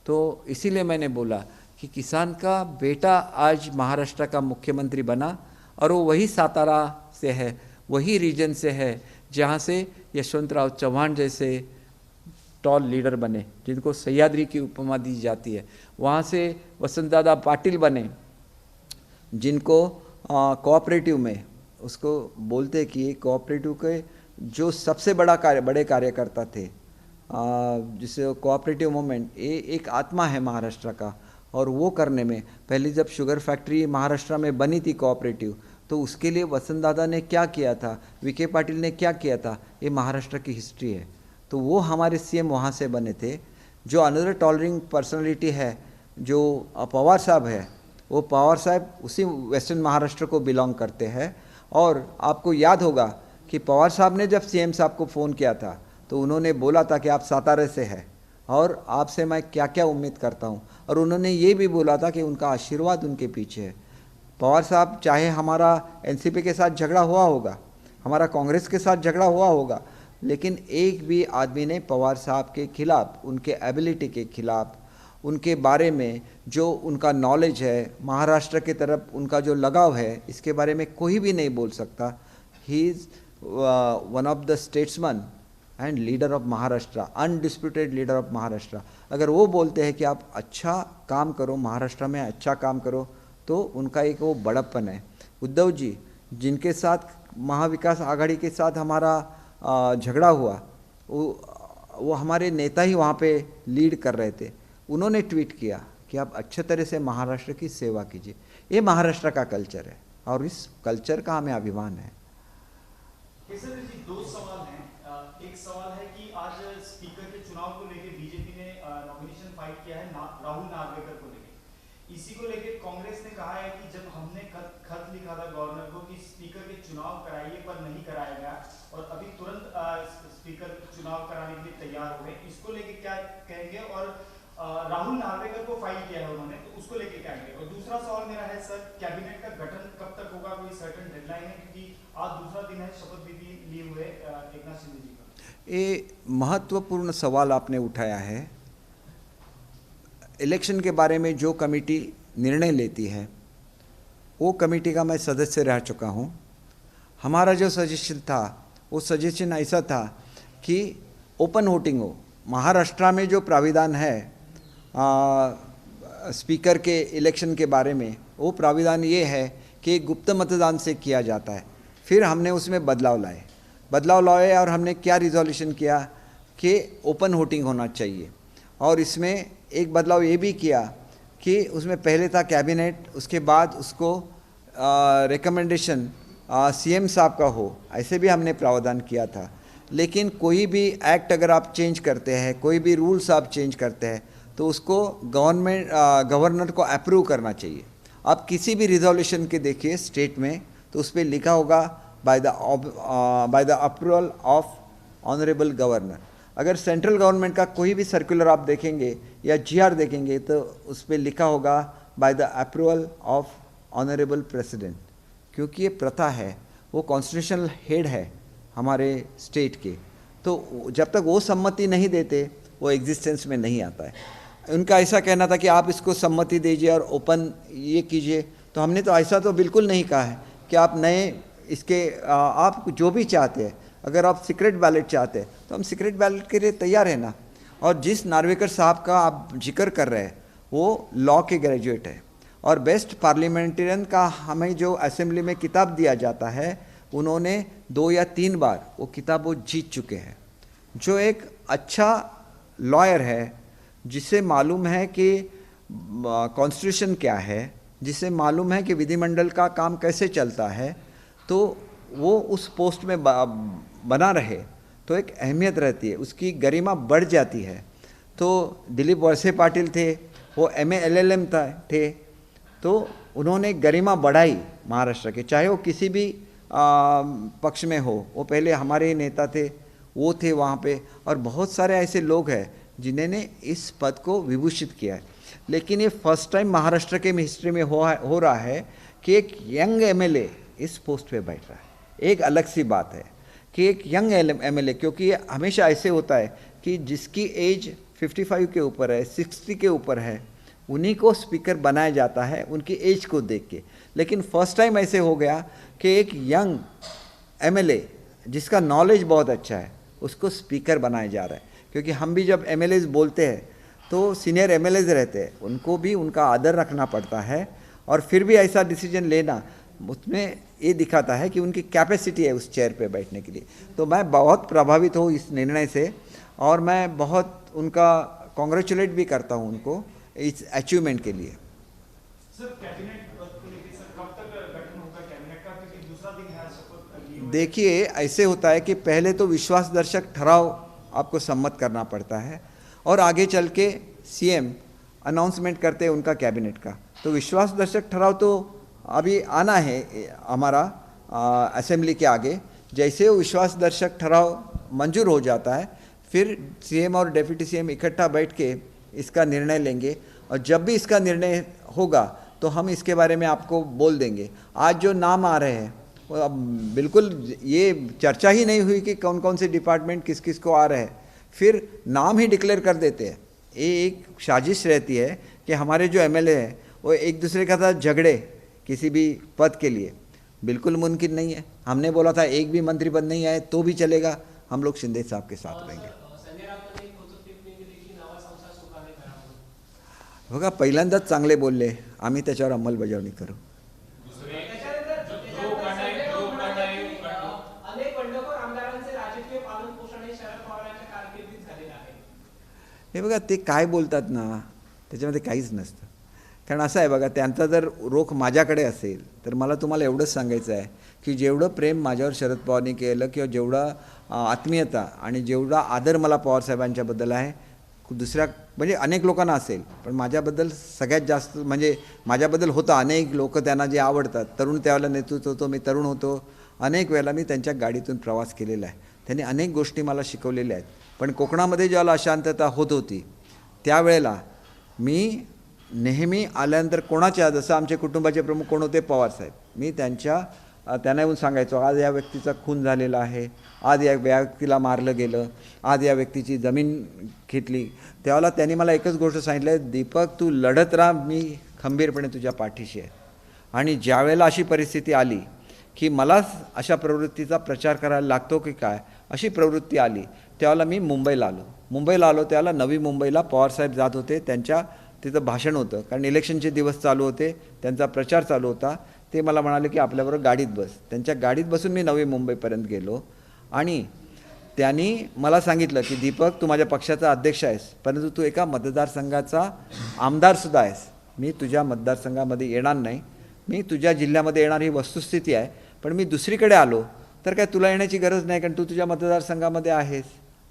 तो इसीलिए मैंने बोला कि किसान का बेटा आज महाराष्ट्र का मुख्यमंत्री बना और वो वही सातारा से है, वही रीजन से है जहाँ से यशवंतराव चौहान जैसे टॉल लीडर बने, जिनको सह्याद्री की उपमा दी जाती है। वहाँ से वसंतदादा पाटिल बने जिनको कोऑपरेटिव में उसको बोलते कि कोऑपरेटिव के जो सबसे बड़े कार्यकर्ता थे, जिसे कोऑपरेटिव मूवमेंट ये एक आत्मा है महाराष्ट्र का। और वो करने में पहले जब शुगर फैक्ट्री महाराष्ट्र में बनी थी कोऑपरेटिव, तो उसके लिए वसंत दादा ने क्या किया था, विखे पाटिल ने क्या किया था, ये महाराष्ट्र की हिस्ट्री है। तो वो हमारे सीएम वहाँ से बने थे। जो अनदर टॉलरिंग पर्सनालिटी है जो पवार साहब है, वो पवार साहब उसी वेस्टर्न महाराष्ट्र को बिलोंग करते हैं। और आपको याद होगा कि पवार साहब ने जब सीएम साहब को फ़ोन किया था तो उन्होंने बोला था कि आप सातारे से हैं और आपसे मैं क्या क्या उम्मीद करता हूँ, और उन्होंने ये भी बोला था कि उनका आशीर्वाद उनके पीछे है। पवार साहब चाहे हमारा एनसीपी के साथ झगड़ा हुआ होगा, हमारा कांग्रेस के साथ झगड़ा हुआ होगा, लेकिन एक भी आदमी ने पवार साहब के खिलाफ, उनके एबिलिटी के खिलाफ, उनके बारे में जो उनका नॉलेज है, महाराष्ट्र की तरफ उनका जो लगाव है, इसके बारे में कोई भी नहीं बोल सकता। He is one of the statesman end leader of Maharashtra, undisputed leader of Maharashtra. अगर वो बोलते हैं कि आप अच्छा काम करो, महाराष्ट्र में अच्छा काम करो, तो उनका एक वो बड़प्पन है। उद्धव जी, जिनके साथ महाविकास आघाड़ी के साथ हमारा झगड़ा हुआ, वो हमारे नेता ही वहाँ पे लीड कर रहे थे। उन्होंने ट्वीट किया कि आप अच्छे तरह से महाराष्ट्र की सेवा कीजिए। ये महाराष्ट्र का कल्चर है और इस कल्चर का हमें अभिमान है। केसरी जी, दो सवाल हैं। एक सवाल है कि आज स्पीकर के चुनाव को लेकर बीजेपी ने नॉमिनेशन फाइल किया है राहुल नार्वेकर को लेकर। इसी को लेकर कांग्रेस ने कहा है कि जब हमने खत लिखा था गवर्नर को कि स्पीकर के चुनाव कराइए, पर नहीं कराया गया और अभी तुरंत स्पीकर चुनाव कराने के लिए तैयार हो गए। इसको लेकर क्या कहेंगे? और राहुल नार्वेकर को फाइल किया है उन्होंने, तो उसको लेकर क्या कहेंगे? और दूसरा सवाल मेरा है सर, कैबिनेट का गठन कब तक होगा? कोई सर्टेन डेडलाइन है? क्योंकि आज दूसरा दिन है शपथ विधि लिए हुए एकनाथ शिंदे जी का। ये महत्वपूर्ण सवाल आपने उठाया है। इलेक्शन के बारे में जो कमेटी निर्णय लेती है, वो कमेटी का मैं सदस्य रह चुका हूँ। हमारा जो सजेशन था, वो सजेशन ऐसा था कि ओपन वोटिंग हो। महाराष्ट्र में जो प्राविधान है स्पीकर के इलेक्शन के बारे में, वो प्राविधान ये है कि गुप्त मतदान से किया जाता है। फिर हमने उसमें बदलाव लाए और हमने क्या रिजोल्यूशन किया कि ओपन वोटिंग होना चाहिए। और इसमें एक बदलाव ये भी किया कि उसमें पहले था कैबिनेट, उसके बाद उसको रिकमेंडेशन सीएम साहब का हो, ऐसे भी हमने प्रावधान किया था। लेकिन कोई भी एक्ट अगर आप चेंज करते हैं, कोई भी रूल्स आप चेंज करते हैं, तो उसको गवर्नर को अप्रूव करना चाहिए। आप किसी भी रिजोल्यूशन के देखिए स्टेट में, तो उस पर लिखा होगा by the approval of honourable governor. अगर सेंट्रल गवर्नमेंट का कोई भी सर्कुलर आप देखेंगे या जीआर देखेंगे, तो उस पर लिखा होगा by the approval of honourable president. क्योंकि ये प्रथा है, वो कॉन्स्टिट्यूशनल हेड है हमारे स्टेट के, तो जब तक वो सम्मति नहीं देते वो एग्जिस्टेंस में नहीं आता है। उनका ऐसा कहना था कि आप इसको सम्मति दीजिए और ओपन ये कीजिए, तो हमने तो ऐसा तो बिल्कुल नहीं कहा है कि आप नए इसके आप जो भी चाहते हैं, अगर आप सीक्रेट बैलेट चाहते हैं तो हम सीक्रेट बैलेट के लिए तैयार हैं ना। और जिस नार्वेकर साहब का आप जिक्र कर रहे हैं, वो लॉ के ग्रेजुएट है और बेस्ट पार्लियामेंटेरियन का हमें जो असेंबली में किताब दिया जाता है, उन्होंने 2 या 3 बार वो किताब वो जीत चुके हैं। जो एक अच्छा लॉयर है, जिसे मालूम है कि कॉन्स्टिट्यूशन क्या है, जिसे मालूम है कि विधिमंडल का काम कैसे चलता है, तो वो उस पोस्ट में बना रहे तो एक अहमियत रहती है, उसकी गरिमा बढ़ जाती है। तो दिलीप वळसे पाटिल थे, वो MA LLM थे, तो उन्होंने गरिमा बढ़ाई महाराष्ट्र के, चाहे वो किसी भी पक्ष में हो। वो पहले हमारे नेता थे, वो थे वहाँ पे, और बहुत सारे ऐसे लोग हैं जिन्होंने इस पद को विभूषित किया है। लेकिन ये फर्स्ट टाइम महाराष्ट्र के हिस्ट्री में हो रहा है कि एक यंग MLA इस पोस्ट पे बैठ रहा है। एक अलग सी बात है कि एक यंग MLA, क्योंकि ये हमेशा ऐसे होता है कि जिसकी एज 55 के ऊपर है, 60 के ऊपर है, उन्हीं को स्पीकर बनाया जाता है उनकी एज को देख के। लेकिन फर्स्ट टाइम ऐसे हो गया कि एक यंग MLA जिसका नॉलेज बहुत अच्छा है, उसको स्पीकर बनाया जा रहा है। क्योंकि हम भी जब MLAs बोलते हैं तो सीनियर MLAs रहते हैं, उनको भी उनका आदर रखना पड़ता है। और फिर भी ऐसा डिसीजन लेना उसमें ये दिखाता है कि उनकी कैपेसिटी है उस चेयर पे बैठने के लिए। तो मैं बहुत प्रभावित हूँ इस निर्णय से और मैं बहुत उनका कॉन्ग्रेचुलेट भी करता हूँ उनको इस अचीवमेंट के लिए। सर कैबिनेट को लेकर सर कब तक गठन होगा कैबिनेट का, क्योंकि दूसरा दिन है शपथ ली हुई है। देखिए ऐसे होता है कि पहले तो विश्वासदर्शक ठराव आपको सम्मत करना पड़ता है और आगे चल के सीएम अनाउंसमेंट करते हैं उनका कैबिनेट का। तो विश्वासदर्शक ठराव तो अभी आना है हमारा असेंबली के आगे। जैसे वो विश्वासदर्शक ठराव मंजूर हो जाता है फिर सीएम और डिप्टी सीएम इकट्ठा बैठ के इसका निर्णय लेंगे और जब भी इसका निर्णय होगा तो हम इसके बारे में आपको बोल देंगे। आज जो नाम आ रहे हैं वो अब बिल्कुल ये चर्चा ही नहीं हुई कि कौन कौन से डिपार्टमेंट किस किस को आ रहे हैं, फिर नाम ही डिक्लेयर कर देते हैं। ये एक साजिश रहती है कि हमारे जो एमएलए हैं वो एक दूसरे के साथ झगड़े किसी भी पद के लिए, बिल्कुल मुमकिन नहीं है। हमने बोला था एक भी मंत्री पद नहीं आए तो भी चलेगा, हम लोग शिंदे साहब के साथ रहेंगे। संजय राऊतांनी एक खोचक टिप्पणी केली की नवा संसार सुखाने करा म्हणून. बघा पहिल्यांदाच चांगले बोलले, आम्ही त्याच्यावर अंमलबजावणी करू। दुसरे अनेक बंडखोर आमदारांचे राजकीय पालन पोषण हे शरद पवारांच्या कारकिर्दीत झालेलं आहे. हे बघा ते काय बोलतात ना त्याच्यामध्ये काहीच नसतं। कारण असं आहे बघा, त्यांचा जर रोख माझ्याकडे असेल तर मला तुम्हाला एवढंच सांगायचं आहे की जेवढं प्रेम माझ्यावर शरद पवारांनी केलं किंवा जेवढा आत्मीयता आणि जेवढा आदर मला पवारसाहेबांच्याबद्दल आहे दुसऱ्या म्हणजे अनेक लोकांना असेल, पण माझ्याबद्दल सगळ्यात जास्त म्हणजे माझ्याबद्दल होता। अनेक लोक त्यांना जे आवडतात, तरुण त्यावेळेला नेतृत्व होतो, मी तरुण होतो, अनेक वेळेला मी त्यांच्या गाडीतून प्रवास केलेला आहे। त्यांनी अनेक गोष्टी मला शिकवलेल्या आहेत। पण कोकणामध्ये ज्यावेळेला अशांतता होत होती त्यावेळेला मी नेहमी आल्यानंतर कोणाच्या, जसं आमचे कुटुंबाचे प्रमुख कोण होते पवारसाहेब, मी त्यांना येऊन सांगायचो आज या व्यक्तीचा खून झालेला आहे, आज या व्यक्तीला मारलं गेलं, आज या व्यक्तीची जमीन घेतली। त्यावेळेला त्यांनी मला एकच गोष्ट सांगितलं, दीपक तू लढत राहा, मी खंबीरपणे तुझ्या पाठीशी आहे। आणि ज्यावेळेला अशी परिस्थिती आली की मला अशा प्रवृत्तीचा प्रचार करायला लागतो की काय अशी प्रवृत्ती आली, त्यावेळेला मी मुंबईला आलो। त्यावेळेला नवी मुंबईला पवारसाहेब जात होते, त्यांच्या तिथं भाषण होतं, कारण इलेक्शनचे दिवस चालू होते, त्यांचा प्रचार चालू होता। ते मला म्हणाले की आपल्याबरोबर गाडीत बस। त्यांच्या गाडीत बसून मी नवी मुंबईपर्यंत गेलो आणि त्यांनी मला सांगितलं की दीपक तू माझ्या पक्षाचा अध्यक्ष आहेस, परंतु तू एका मतदारसंघाचा आमदारसुद्धा आहेस। मी तुझ्या मतदारसंघामध्ये येणार नाही, मी तुझ्या जिल्ह्यामध्ये येणार ही वस्तुस्थिती आहे, पण मी दुसरीकडे आलो तर काय तुला येण्याची गरज नाही, कारण तू तुझ्या मतदारसंघामध्ये आहेस।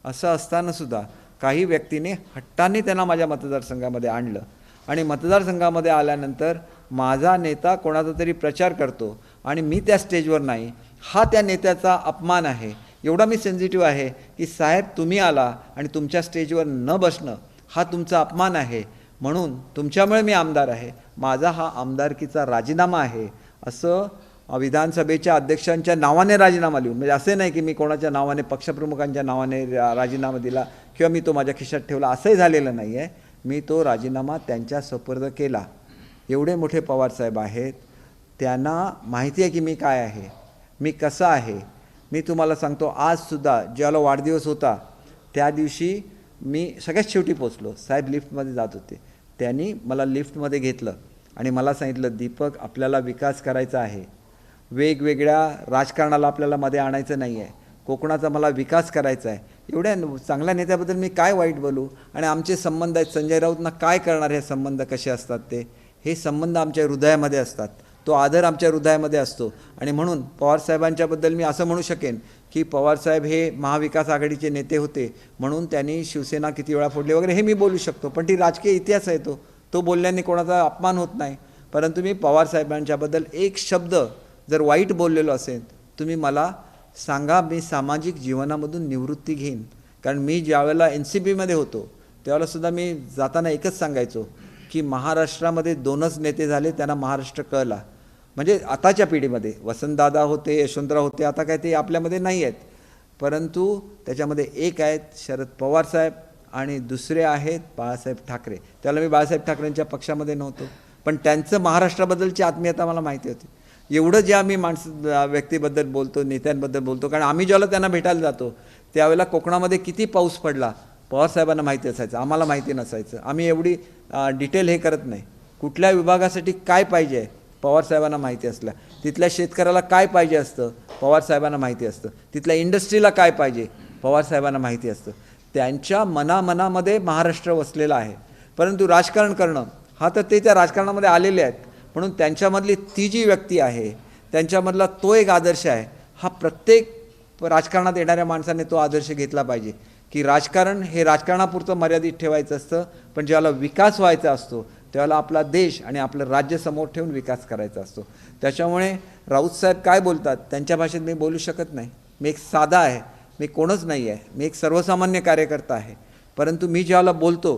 असं असतानासुद्धा काही व्यक्तीने हट्टाने त्यांना माझ्या मतदारसंघामध्ये आणलं आणि मतदारसंघामध्ये आल्यानंतर माझा नेता कोणाचा तरी प्रचार करतो आणि मी त्या स्टेजवर नाही, हा त्या नेत्याचा अपमान आहे। एवढा मी सेन्सिटिव्ह आहे की साहेब तुम्ही आला आणि तुमच्या स्टेजवर न बसणं हा तुमचा अपमान आहे, म्हणून तुमच्यामुळे मी आमदार आहे, माझा हा आमदारकीचा राजीनामा आहे असं विधानसभेच्या अध्यक्षांच्या नावाने राजीनामा लिहून, म्हणजे असे नाही की मी कोणाच्या नावाने पक्षप्रमुखांच्या नावाने राजीनामा दिला किंवा मी तो माझ्या खिशात ठेवला, असंही झालेलं नाही आहे। मी तो राजीनामा त्यांच्या सुपूर्द केला। एवढे मोठे पवारसाहेब आहेत, त्यांना माहिती आहे की मी काय आहे, मी कसा आहे। मी तुम्हाला सांगतो आजसुद्धा ज्याला वाढदिवस होता त्या दिवशी मी सगळ्यात शेवटी पोचलो, साहेब लिफ्टमध्ये जात होते, त्यांनी मला लिफ्टमध्ये घेतलं आणि मला सांगितलं दीपक आपल्याला विकास करायचा आहे, वेगवेगळ्या राजकारणाला आपल्याला मध्ये आणायचं नाही आहे, कोकणाचा मला विकास करायचा आहे। एवढ्या चांगल्या नेत्याबद्दल मी काय वाईट बोलू। आणि आमचे संबंध आहेत, संजय राऊतना काय करणार, हे संबंध कसे असतात ते, हे संबंध आमच्या हृदयामध्ये असतात, तो आदर आमच्या हृदयामध्ये असतो। आणि म्हणून पवारसाहेबांच्याबद्दल मी असं म्हणू शकेन की पवारसाहेब हे महाविकास आघाडीचे नेते होते म्हणून त्यांनी शिवसेना किती वेळा फोडली वगैरे हे मी बोलू शकतो, पण ती राजकीय इतिहास आहे, तो बोलल्याने कोणाचा अपमान होत नाही। परंतु मी पवारसाहेबांच्याबद्दल एक शब्द जर वाईट बोललेलो असेल तुम्ही मला सांगा, मी सामाजिक जीवनामधून निवृत्ती घेईन। कारण मी ज्यावेळेला NCPमध्ये होतो त्यावेळेलासुद्धा मी जाताना एकच सांगायचो की महाराष्ट्रामध्ये दोनच नेते झाले, त्यांना महाराष्ट्र कळला। म्हणजे आताच्या पिढीमध्ये वसंतदादा होते, यशवंतराव होते, आता काय ते आपल्यामध्ये नाही आहेत, परंतु त्याच्यामध्ये एक आहेत शरद पवारसाहेब आणि दुसरे आहेत बाळासाहेब ठाकरे। त्याला मी बाळासाहेब ठाकरेंच्या पक्षामध्ये नव्हतो, पण त्यांचं महाराष्ट्राबद्दलची आत्मीयता मला माहिती होती। एवढं जे आम्ही व्यक्तीबद्दल बोलतो, नेत्यांबद्दल बोलतो, कारण आम्ही ज्याला त्यांना भेटायला जातो त्यावेळेला कोकणामध्ये किती पाऊस पडला पवारसाहेबांना माहिती असायचं, आम्हाला माहिती नसायचं। आम्ही एवढी डिटेल हे करत नाही, कुठल्या विभागासाठी काय पाहिजे आहे पवारसाहेबांना माहिती असलं, तिथल्या शेतकऱ्याला काय पाहिजे असतं पवारसाहेबांना माहिती असतं, तिथल्या इंडस्ट्रीला काय पाहिजे पवारसाहेबांना माहिती असतं. त्यांच्या मनामध्ये महाराष्ट्र वसलेला आहे. परंतु राजकारण करणं हा तर ते त्या राजकारणामध्ये आलेले आहेत, म्हणून त्यांच्यामधली ती जी व्यक्ती आहे, त्यांच्यामधला तो एक आदर्श आहे, हा प्रत्येक राजकारणात येणाऱ्या माणसाने तो आदर्श घेतला पाहिजे की राजकारण हे राजकारणापुरतं मर्यादित ठेवायचं असतं, पण ज्याला विकास व्हायचा असतो त्यावेळेला आपला देश आणि आपलं राज्य समोर ठेवून विकास करायचा असतो. त्याच्यामुळे राऊतसाहेब काय बोलतात त्यांच्या भाषेत मी बोलू शकत नाही. मी एक साधा आहे, मी कोणच नाही आहे, मी एक सर्वसामान्य कार्यकर्ता आहे. परंतु मी ज्याला बोलतो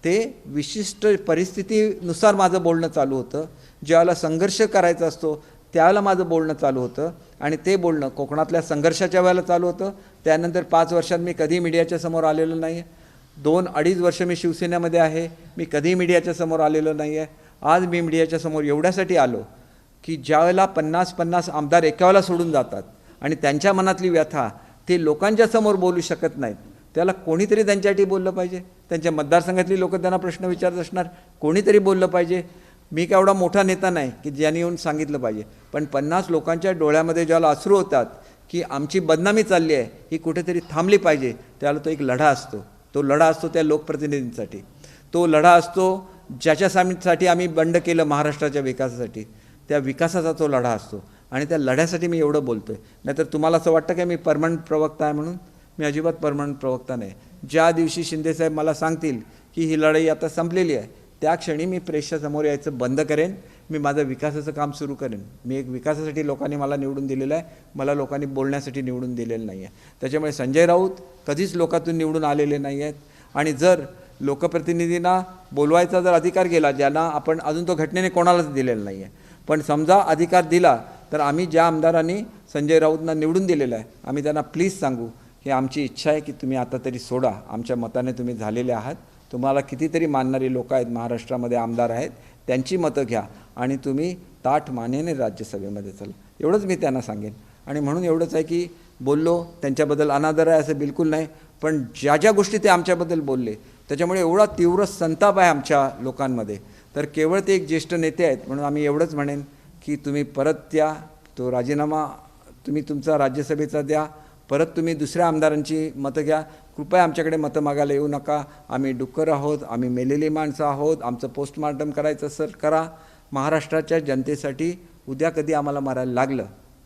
ते विशिष्ट परिस्थितीनुसार माझं बोलणं चालू होतं. ज्यावेळेला संघर्ष करायचा असतो त्यावेळेला माझं बोलणं चालू होतं, आणि ते बोलणं कोकणातल्या संघर्षाच्या वेळेला चालू होतं. त्यानंतर 5 वर्षात मी कधी मीडियाच्या समोर आलेलो नाही आहे. 2-2.5 वर्ष मी शिवसेनेमध्ये आहे, मी कधी मीडियाच्या समोर आलेलो नाही आहे. आज मी मीडियाच्या समोर एवढ्यासाठी आलो की ज्यावेळेला 50-50 आमदार एका वेळेला सोडून जातात आणि त्यांच्या मनातली व्यथा ते लोकांच्या समोर बोलू शकत नाहीत, त्याला कोणीतरी त्यांच्यासाठी बोललं पाहिजे. त्यांच्या मतदारसंघातली लोक त्यांना प्रश्न विचारत असणार, कोणीतरी बोललं पाहिजे. मी काय एवढा मोठा नेता नाही की ज्यांनी येऊन सांगितलं पाहिजे, पण 50 लोकांच्या डोळ्यामध्ये ज्याला अश्रू होतात की आमची बदनामी चालली आहे, ही कुठेतरी थांबली पाहिजे, त्याला तो एक लढा असतो. तो लढा असतो त्या लोकप्रतिनिधींसाठी, तो लढा असतो ज्याच्यासाठी आम्ही बंड केलं महाराष्ट्राच्या विकासासाठी, त्या विकासाचा तो लढा असतो. आणि त्या लढ्यासाठी मी एवढं बोलतो आहे. नाहीतर तुम्हाला असं वाटतं की मी परमनंट प्रवक्ता आहे म्हणून? मी अजिबात परमनंट प्रवक्ता नाही. ज्या दिवशी शिंदेसाहेब मला सांगतील की ही लढाई आता संपलेली आहे, त्या क्षणी मी प्रेक्षासमोर यायचं बंद करेन, मी माझं विकासाचं काम सुरू करेन. मी एक विकासासाठी लोकांनी मला निवडून दिलेलं आहे, मला लोकांनी बोलण्यासाठी निवडून दिलेलं नाही आहे. त्याच्यामुळे संजय राऊत कधीच लोकातून निवडून आलेले नाही आहेत. आणि जर लोकप्रतिनिधींना बोलवायचा जर अधिकार गेला, ज्यांना आपण अजून तो घटनेने कोणालाच दिलेला नाही आहे, पण समजा अधिकार दिला तर आम्ही ज्या आमदारांनी संजय राऊतना निवडून दिलेलं आहे, आम्ही त्यांना प्लीज सांगू की आमची इच्छा आहे की तुम्ही आता तरी सोडा, आमच्या मताने तुम्ही झालेले आहात, तुम्हाला कितीतरी मानणारी लोक आहेत महाराष्ट्रामध्ये, आमदार आहेत, त्यांची मतं घ्या आणि तुम्ही ताठ मानेने राज्यसभेमध्ये चला. एवढंच मी त्यांना सांगेन. आणि म्हणून एवढंच आहे की बोललो त्यांच्याबद्दल अनादर आहे असं बिलकुल नाही, पण ज्या ज्या गोष्टी ते आमच्याबद्दल बोलले त्याच्यामुळे एवढा तीव्र संताप आहे आमच्या लोकांमध्ये. तर केवळ ते एक ज्येष्ठ नेते आहेत म्हणून आम्ही एवढंच म्हणेन की तुम्ही परत या, तो राजीनामा तुम्ही तुमचा राज्यसभेचा द्या, परत तुम्ही दुसऱ्या आमदारांची मतं घ्या. कृपया आमच्याकडे मतं मागायला येऊ नका. आम्ही डुक्कर आहोत, आम्ही मेलेली माणसं आहोत, आमचं पोस्टमार्टम करायचं सर करा. महाराष्ट्राच्या जनतेसाठी उद्या कधी आम्हाला मारायला लागलं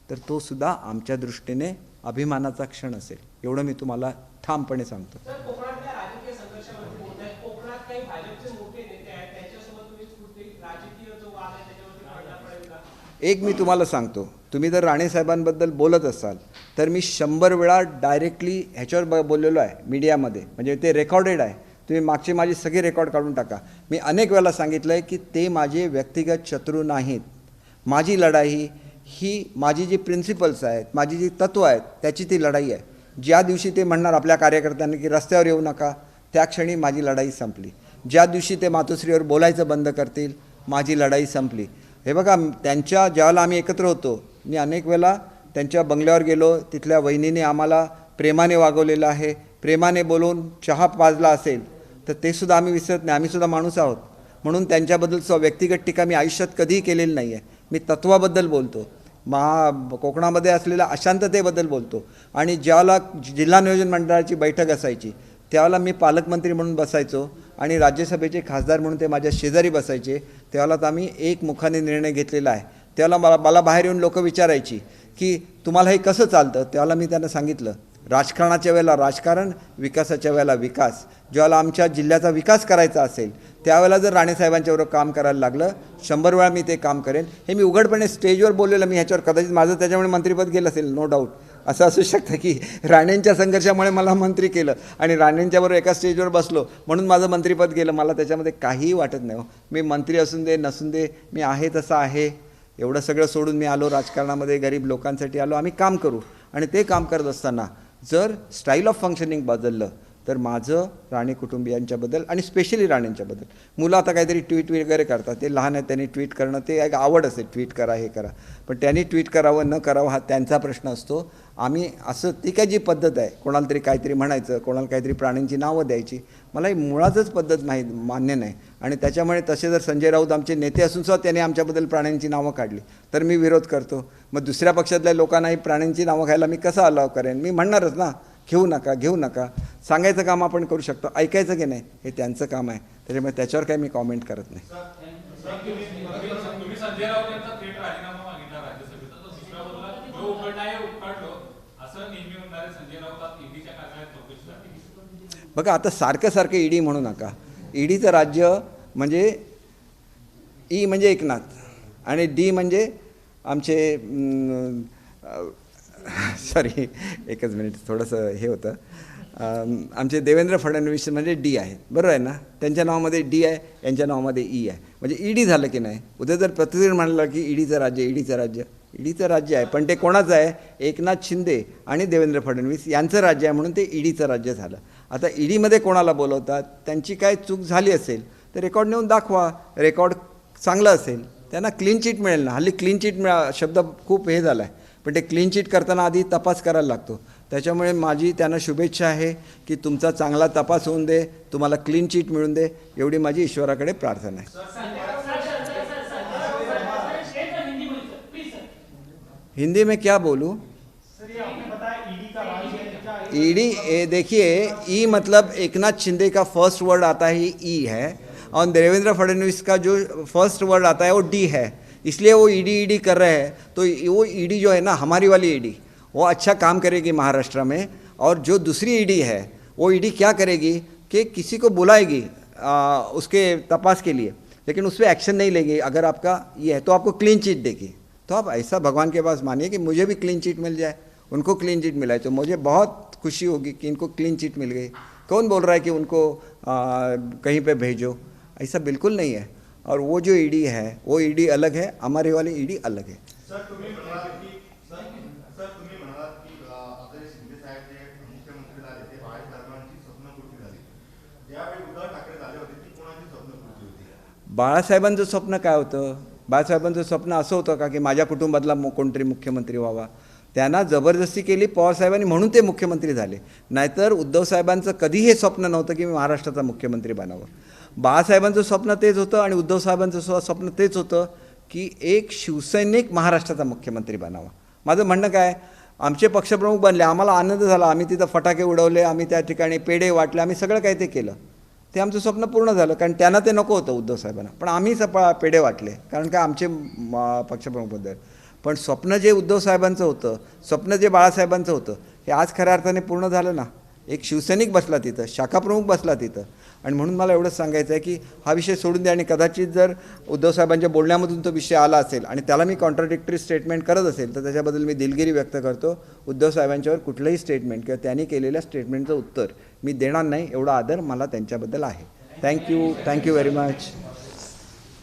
तर तो सुद्धा आमच्या दृष्टीने अभिमानाचा क्षण असेल, एवढं मी तुम्हाला ठामपणे सांगतो. सर, कोकणातल्या राजकीय संघर्षामध्ये बोलताय, कोकणात काही भाजपचे मोठे नेते आहेत, त्यांच्यासोबत तुम्ही कुठेतरी राजकीय जो वाद आहे त्याच्यावरती पडला पडेल का? एक मी तुम्हाला सांगतो, तुम्ही जर राणेसाहेबांबद्दल बोलत असाल तर मी 100 वेळा डायरेक्टली ह्याच्यावर बोललेलो आहे मीडियामध्ये, म्हणजे ते रेकॉर्डेड आहे. तुम्ही मागचे माझे सगळे रेकॉर्ड काढून टाका. मी अनेक वेळा सांगितलं आहे की ते माझे व्यक्तिगत शत्रू नाहीत. माझी लढाई ही माझी जी प्रिन्सिपल्स आहेत, माझी जी तत्त्व आहेत, त्याची ती लढाई आहे. ज्या दिवशी ते म्हणणार आपल्या कार्यकर्त्यांनी की रस्त्यावर येऊ नका, त्या क्षणी माझी लढाई संपली. ज्या दिवशी ते मातोश्रीवर बोलायचं बंद करतील, माझी लढाई संपली. हे बघा, त्यांच्या ज्यावेळेला आम्ही एकत्र होतो, मी अनेक वेळा त्यांच्या बंगल्यावर गेलो, तिथल्या वहिनीने आम्हाला प्रेमाने वागवलेलं आहे. प्रेमाने बोलून चहा पाजला असेल तर ते सुद्धा आम्ही विसरत नाही. आम्ही सुद्धा माणूस आहोत. म्हणून त्यांच्याबद्दल व्यक्तिगत टीका मी आयुष्यात कधीही केलेली नाही आहे. मी तत्त्वाबद्दल बोलतो, कोकणामध्ये असलेल्या अशांततेबद्दल बोलतो. आणि ज्यावेळेला जिल्हा नियोजन मंडळाची बैठक असायची त्यावेळेला मी पालकमंत्री म्हणून बसायचो आणि राज्यसभेचे खासदार म्हणून ते माझ्या शेजारी बसायचे. त्यावेळेला तर आम्ही एकमुखाने निर्णय घेतलेला आहे. त्यावेळेला मला बाहेर येऊन लोक विचारायची की तुम्हाला हे कसं चालतं. त्यावेळेला मी त्यांना सांगितलं, राजकारणाच्या वेळेला राजकारण, विकासाच्या वेळेला विकास. ज्यावेळेला आमच्या जिल्ह्याचा विकास करायचा असेल त्यावेळेला जर राणेसाहेबांच्याबरोबर काम करायला लागलं, 100 वेळा मी ते काम करेन. हे मी उघडपणे स्टेजवर बोललेलं. मी ह्याच्यावर कदाचित माझं त्याच्यामुळे मंत्रिपद गेलं असेल, नो डाऊट. असं असू शकतं की राणेंच्या संघर्षामुळे मला मंत्री केलं आणि राणेंच्याबरोबर एका स्टेजवर बसलो म्हणून माझं मंत्रिपद गेलं. मला त्याच्यामध्ये काहीही वाटत नाही. मी मंत्री असून दे नसून दे, मी आहे तसं आहे. एवढं सगळं सोडून मी आलो राजकारणामध्ये, गरीब लोकांसाठी आलो. आम्ही काम करू. आणि ते काम करत असताना जर स्टाईल ऑफ फंक्शनिंग बदललं तर माझं राणे कुटुंबियांच्याबद्दल आणि स्पेशली राणेंच्याबद्दल, मुलं आता काहीतरी ट्विट वगैरे करतात, ते लहान आहेत, त्यांनी ट्विट करणं ते एक आवड असेल, ट्विट करा हे करा, पण त्यांनी ट्विट करावं न करावं हा त्यांचा प्रश्न असतो. आम्ही असं ती काय जी पद्धत आहे, कोणाला तरी काहीतरी म्हणायचं, कोणाला काहीतरी प्राण्यांची नावं द्यायची, मला ही मुळातच पद्धत मान्य नाही. आणि त्याच्यामुळे तसे जर संजय राऊत आमचे नेते असून सुद्धा त्यांनी आमच्याबद्दल प्राण्यांची नावं काढली तर मी विरोध करतो. मग दुसऱ्या पक्षातल्या लोकांनाही प्राण्यांची नावं घ्यायला मी कसं अलाव करेन? मी म्हणणारच ना, घेऊ नका घेऊ नका. सांगायचं काम आपण करू शकतो, ऐकायचं की नाही हे त्यांचं काम आहे. त्याच्यामुळे त्याच्यावर काही मी कॉमेंट करत नाही. तुम्ही संजय राऊत यांचा थेट राजीनामा मागितला राज्यसभेचा, तर दुसऱ्या बाजूला जो उघडला आहे उघडलो असं नेहमी म्हणणारे संजय राऊत आज ईडीच्या कार्यालयात चौकशीसाठी. बघा, आता सारखं ईडी म्हणू नका. ईडीचं राज्य म्हणजे ई म्हणजे एकनाथ आणि डी म्हणजे आमचे सॉरी एकच मिनिट, थोडंसं हे होतं. आमचे देवेंद्र फडणवीस म्हणजे डी आहे, बरोबर आहे ना? त्यांच्या नावामध्ये डी आहे, यांच्या नावामध्ये ई आहे, म्हणजे ईडी झालं की नाही. उद्या जर प्रतिनिधी म्हणलं की ईडीचं राज्य आहे, पण ते कोणाचं आहे? एकनाथ शिंदे आणि देवेंद्र फडणवीस यांचं राज्य आहे, म्हणून ते ईडीचं राज्य झालं. आता ईडीमध्ये कोणाला बोलवतात? त्यांची काय चूक झाली असेल तर रेकॉर्ड नेऊन दाखवा. रेकॉर्ड चांगलं असेल त्यांना क्लीन चिट मिळेल ना. हल्ली क्लीन चिट शब्द खूप हे झाला आहे, पण ते क्लीन चिट करताना आधी तपास करायला लागतो. त्याच्यामुळे माझी त्यांना शुभेच्छा आहे की तुमचा चांगला तपास होऊन दे, तुम्हाला क्लीन चिट मिळून दे, एवढी माझी ईश्वराकडे प्रार्थना आहे. हिंदी में क्या बोलूँ? सर ये आपने बताया ईडी का राज है क्या? ईडी, देखिए ई मतलब एकनाथ शिंदे का फर्स्ट वर्ड आता है ई है, और देवेंद्र फडणवीस का जो फर्स्ट वर्ड आता है वो डी है, इसलिए वो ईडी कर रहे हैं. तो वो ईडी जो है ना, हमारी वाली ईडी, वो अच्छा काम करेगी महाराष्ट्र में. और जो दूसरी ईडी है वो ईडी क्या करेगी कि किसी को बुलाएगी उसके तपास के लिए, लेकिन उस पर एक्शन नहीं लेगी. अगर आपका ये है तो आपको क्लीन चिट देगी. तो आप ऐसा भगवान के पास मानिए कि मुझे भी क्लीन चिट मिल जाए, उनको क्लीन चिट मिला है तो मुझे बहुत खुशी होगी कि इनको क्लीन चिट मिल गई. कौन बोल रहा है कि उनको कहीं पे भेजो? ऐसा बिल्कुल नहीं है. और वो जो ईडी है वो ईडी अलग है, हमारी वाली ईडी अलग है. सर तुम्ही म्हणालात की आता जे शिंदे साहेब जे मुख्यमंत्री झाले ते बाहेर सर्वांची स्वप्नपूर्ती झाली. ज्यावेळी उद्धव ठाकरे झाले होते ती कोणाची स्वप्नपूर्ती होती? बाळासाहेबांचं स्वप्न काय होतं? बाळासाहेबांचं स्वप्न असं होतं का की माझ्या कुटुंबातला कोणतरी मुख्यमंत्री व्हावा. त्यांना जबरदस्ती केली पवारसाहेबांनी, म्हणून ते मुख्यमंत्री झाले. नाहीतर उद्धवसाहेबांचं कधी हे स्वप्न नव्हतं की मी महाराष्ट्राचा मुख्यमंत्री बनावं. बाळासाहेबांचं स्वप्न तेच होतं आणि उद्धवसाहेबांचं स्वप्न तेच होतं की एक शिवसैनिक महाराष्ट्राचा मुख्यमंत्री बनावा. माझं म्हणणं काय, आमचे पक्षप्रमुख बनले, आम्हाला आनंद झाला, आम्ही तिथं फटाके उडवले, आम्ही त्या ठिकाणी पेढे वाटले, आम्ही सगळं काही ते केलं. ते आमचं स्वप्न पूर्ण झालं, कारण त्यांना ते नको होतं उद्धवसाहेबांना, पण आम्ही पेढे वाटले, कारण का आमचे पक्षप्रमुखबद्दल. पण स्वप्न जे उद्धवसाहेबांचं होतं, स्वप्न जे बाळासाहेबांचं होतं, हे आज खऱ्या अर्थाने पूर्ण झालं ना. एक शिवसैनिक बसला तिथं, शाखाप्रमुख बसला तिथं. आणि म्हणून मला एवढंच सांगायचं आहे की हा विषय सोडून द्या. आणि कदाचित जर उद्धवसाहेबांच्या बोलण्यामधून तो विषय आला असेल आणि त्याला मी कॉन्ट्राडिक्टरी स्टेटमेंट करत असेल तर त्याच्याबद्दल मी दिलगिरी व्यक्त करतो. उद्धवसाहेबांच्यावर कुठलंही स्टेटमेंट किंवा त्यांनी केलेल्या स्टेटमेंटचं उत्तर मी देणार नाही, एवढा आदर मला त्यांच्याबद्दल आहे. Thank you very much.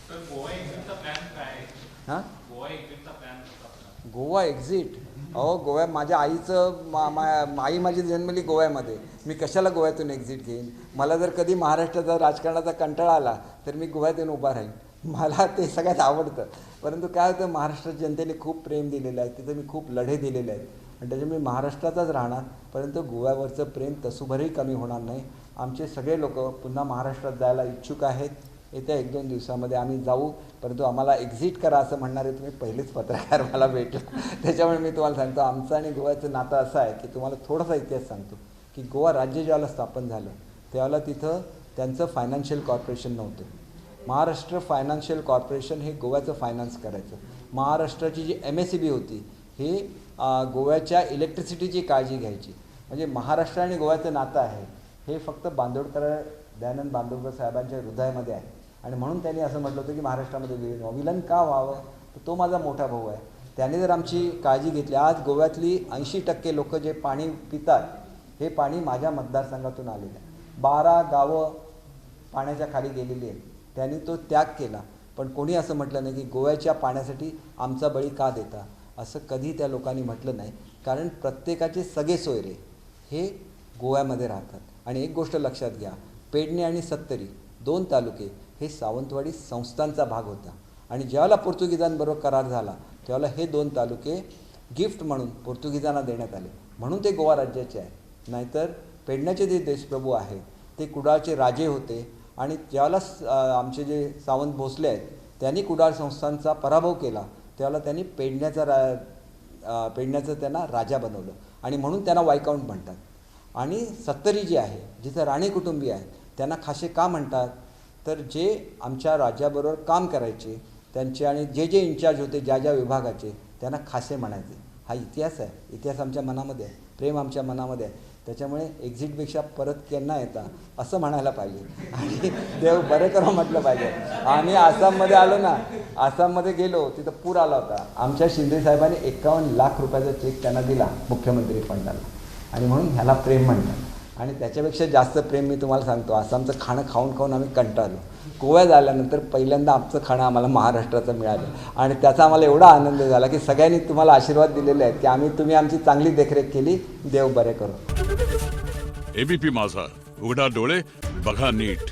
तर गोवा एक्झिटचा प्लॅन काय आहे? हां, गोवा एक्झिटचा प्लॅन कसा असणार? गोवा एक्झिट? अहो, गोव्या माझ्या आईचं आई माझी जन्मली गोव्यामध्ये, मी कशाला गोव्यातून एक्झिट घेईन? मला जर कधी महाराष्ट्राचा राजकारणाचा कंटाळा आला तर मी गोव्यातून उभा राहीन. मला ते सगळ्यात आवडतं. परंतु काय होतं, महाराष्ट्र जनतेने खूप प्रेम दिलेलं आहे, तिथं मी खूप लढे दिलेले आहेत आणि त्याच्यामुळे मी महाराष्ट्रातच राहणार. परंतु गोव्यावरचं प्रेम तसूभरही कमी होणार नाही. आमचे सगळे लोक पुन्हा महाराष्ट्रात जायला इच्छुक आहेत. येत्या 1-2 दिवसामध्ये आम्ही जाऊ, परंतु आम्हाला एक्झिट करा असं म्हणणारे तुम्ही पहिलेच पत्रकार मला भेटला. त्याच्यामुळे मी तुम्हाला सांगतो, आमचं आणि गोव्याचं नातं असं आहे की तुम्हाला थोडासा इतिहास सांगतो की गोवा राज्य ज्यावेळेला स्थापन झालं त्यावेळेला तिथं त्यांचं फायनान्शियल कॉर्पोरेशन नव्हतं. महाराष्ट्र फायनान्शियल कॉर्पोरेशन हे गोव्याचं फायनान्स करायचं. महाराष्ट्राची जी MSEB होती हे गोव्याच्या इलेक्ट्रिसिटीची काळजी घ्यायची. म्हणजे महाराष्ट्र आणि गोव्याचं नातं आहे हे फक्त दयानंद बांदोडकर साहेबांच्या हृदयामध्ये आहे. आणि म्हणून त्यांनी असं म्हटलं होतं की महाराष्ट्रामध्ये विलन का व्हावं, तर तो माझा मोठा भाऊ आहे. त्याने जर आमची काळजी घेतली, आज गोव्यातली 80% लोक जे पाणी पितात हे पाणी माझ्या मतदारसंघातून आलेलं आहे. 12 गावं पाण्याच्या खाली गेलेली आहेत. त्यांनी तो त्याग केला, पण कोणी असं म्हटलं नाही की गोव्याच्या पाण्यासाठी आमचा बळी का देता, असं कधी त्या लोकांनी म्हटलं नाही. कारण प्रत्येकाचे सगळे सोयरे हे गोव्यामध्ये राहतात. आणि एक गोष्ट लक्षात घ्या, पेडणे आणि सत्तरी 2 तालुके हे सावंतवाडी संस्थांचा भाग होता. आणि ज्यावेळेला पोर्तुगीजांबरोबर करार झाला त्यावेळेला हे 2 तालुके गिफ्ट म्हणून पोर्तुगीजांना देण्यात आले, म्हणून ते गोवा राज्याचे आहे. नाहीतर पेडण्याचे जे देशप्रभू आहेत ते कुडाळचे राजे होते आणि ज्यावेळेला आमचे जे सावंत भोसले आहेत त्यांनी कुडाळ संस्थांचा पराभव केला त्यावेळेला त्यांनी पेडण्याचं त्यांना राजा बनवलं आणि म्हणून त्यांना वायकाउंट म्हणतात. आणि सत्तरी जी आहे जिथं राणे कुटुंबीय आहेत त्यांना खासे का म्हणतात तर जे आमच्या राज्याबरोबर काम करायचे त्यांचे आणि जे जे इन्चार्ज होते ज्या ज्या विभागाचे त्यांना खासे म्हणायचे. हा इतिहास आहे, इतिहास आमच्या मनामध्ये आहे, प्रेम आमच्या मनामध्ये आहे. त्याच्यामुळे एक्झिटपेक्षा परत केव्हा येता असं म्हणायला पाहिजे आणि देव बरे करा म्हटलं पाहिजे. आम्ही आसाममध्ये आलो ना, आसाममध्ये गेलो तिथं पूर आला होता. आमच्या शिंदे साहेबांनी 51 लाख रुपयाचा चेक त्यांना दिला मुख्यमंत्री फंडाला आणि म्हणून ह्याला प्रेम म्हणतात. आणि त्याच्यापेक्षा जास्त प्रेम मी तुम्हाला सांगतो, आसामचं खाणं खाऊन खाऊन आम्ही कंटाळलो. गोव्यात आल्यानंतर पहिल्यांदा आमचं खाणं आम्हाला महाराष्ट्राचं मिळालं आणि त्याचा आम्हाला एवढा आनंद झाला की सगळ्यांनी तुम्हाला आशीर्वाद दिलेले आहेत की तुम्ही आमची चांगली देखरेख केली. देव बरे करो. एबीपी माझा, उघडा डोळे बघा नीट.